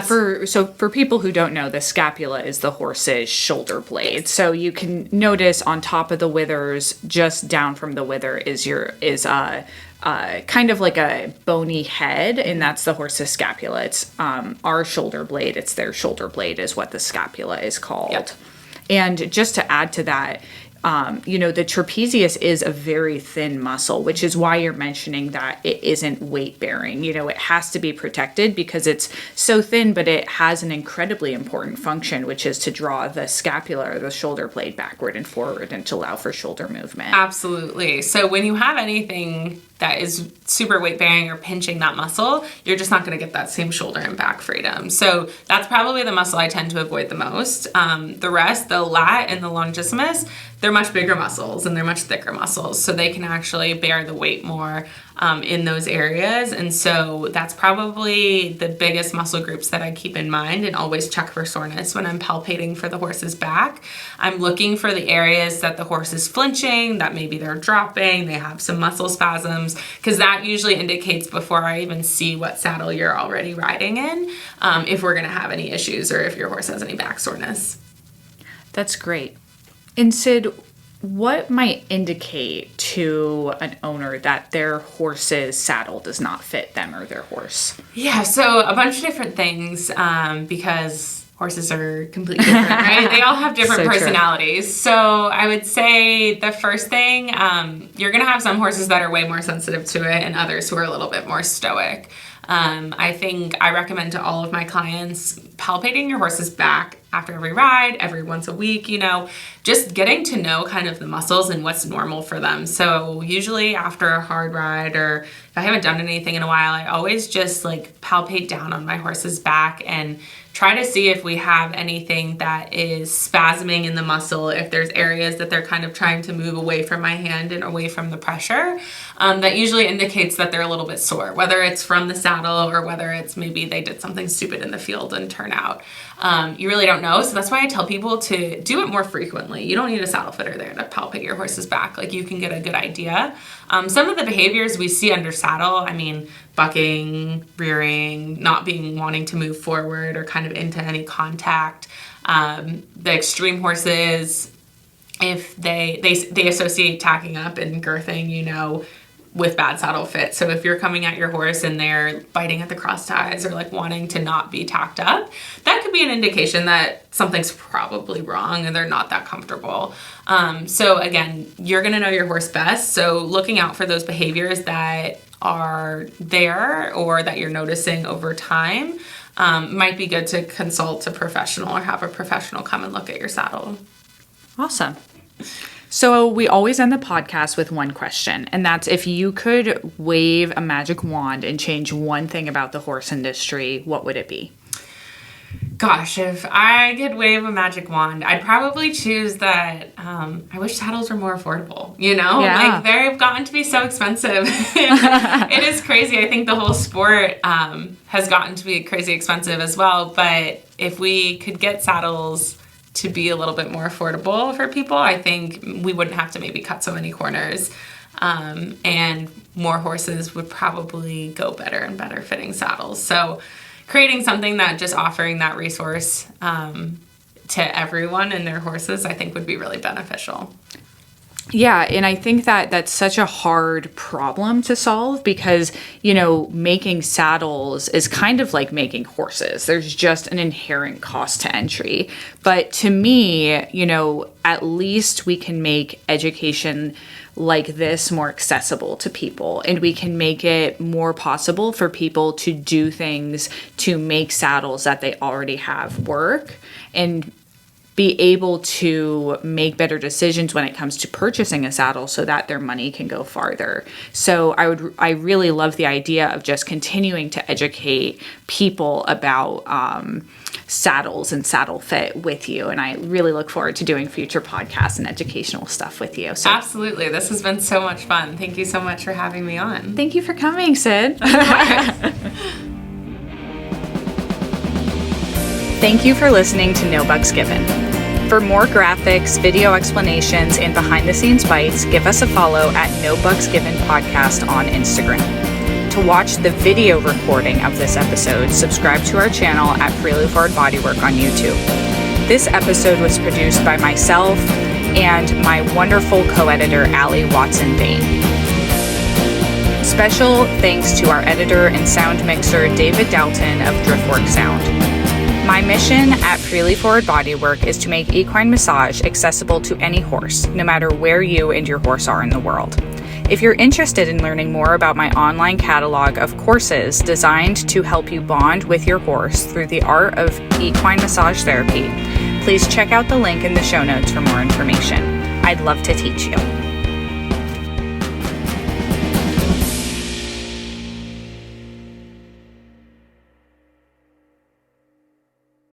for people who don't know, the scapula is the horse's shoulder blade. Yes. So you can notice on top of the withers, just down from the wither is kind of like a bony head, and that's the horse's scapula. It's our shoulder blade. It's their shoulder blade is what the scapula is called. Yep. And just to add to that, the trapezius is a very thin muscle, which is why you're mentioning that it isn't weight bearing. It has to be protected because it's so thin, but it has an incredibly important function, which is to draw the scapula or the shoulder blade backward and forward and to allow for shoulder movement. Absolutely. So when you have anything that is super weight bearing or pinching that muscle, you're just not going to get that same shoulder and back freedom. So that's probably the muscle I tend to avoid the most. The rest, the lat and the longissimus, they're much bigger muscles and they're much thicker muscles. So they can actually bear the weight more in those areas. And so that's probably the biggest muscle groups that I keep in mind and always check for soreness when I'm palpating for the horse's back. I'm looking for the areas that the horse is flinching, that maybe they're dropping, they have some muscle spasms, because that usually indicates before I even see what saddle you're already riding in, if we're going to have any issues or if your horse has any back soreness. That's great. And Sid, what might indicate to an owner that their horse's saddle does not fit them or their horse? Yeah, so a bunch of different things, because horses are completely different, right? They all have different personalities. True. So I would say the first thing, you're going to have some horses that are way more sensitive to it and others who are a little bit more stoic. I think I recommend to all of my clients palpating your horse's back after every ride, every once a week, just getting to know kind of the muscles and what's normal for them. So usually after a hard ride, or if I haven't done anything in a while, I always just palpate down on my horse's back and try to see if we have anything that is spasming in the muscle, if there's areas that they're kind of trying to move away from my hand and away from the pressure. That usually indicates that they're a little bit sore, whether it's from the saddle or whether it's maybe they did something stupid in the field and turn out. You really don't know. So that's why I tell people to do it more frequently. You don't need a saddle fitter there to palpate your horse's back. You can get a good idea. Some of the behaviors we see under saddle, bucking, rearing, not wanting to move forward or kind of into any contact. The extreme horses, if they associate tacking up and girthing, with bad saddle fit. So if you're coming at your horse and they're biting at the cross ties or wanting to not be tacked up, that could be an indication that something's probably wrong and they're not that comfortable. So again, you're going to know your horse best. So looking out for those behaviors that are there or that you're noticing over time might be good to consult a professional or have a professional come and look at your saddle. Awesome. So we always end the podcast with one question, and that's if you could wave a magic wand and change one thing about the horse industry, what would it be? Gosh, if I could wave a magic wand, I'd probably choose that I wish saddles were more affordable, Yeah. They've gotten to be so expensive. It is crazy. I think the whole sport has gotten to be crazy expensive as well, but if we could get saddles to be a little bit more affordable for people, I think we wouldn't have to maybe cut so many corners, and more horses would probably go better and better fitting saddles. So creating something that just offering that resource to everyone and their horses, I think would be really beneficial. Yeah, and I think that that's such a hard problem to solve because, making saddles is kind of like making horses. There's just an inherent cost to entry. But to me, at least we can make education like this more accessible to people, and we can make it more possible for people to do things to make saddles that they already have work and be able to make better decisions when it comes to purchasing a saddle so that their money can go farther. So I really love the idea of just continuing to educate people about saddles and saddle fit with you. And I really look forward to doing future podcasts and educational stuff with you. So absolutely. This has been so much fun. Thank you so much for having me on. Thank you for coming, Sid. Thank you for listening to No Bucks Given. For more graphics, video explanations, and behind-the-scenes bites, give us a follow at No Bucks Given Podcast on Instagram. To watch the video recording of this episode, subscribe to our channel at Freely Forward Bodywork on YouTube. This episode was produced by myself and my wonderful co-editor, Allie Bayne. Special thanks to our editor and sound mixer, David Dalton of Driftwork Sound. My mission at Freely Forward Bodywork is to make equine massage accessible to any horse, no matter where you and your horse are in the world. If you're interested in learning more about my online catalog of courses designed to help you bond with your horse through the art of equine massage therapy, please check out the link in the show notes for more information. I'd love to teach you.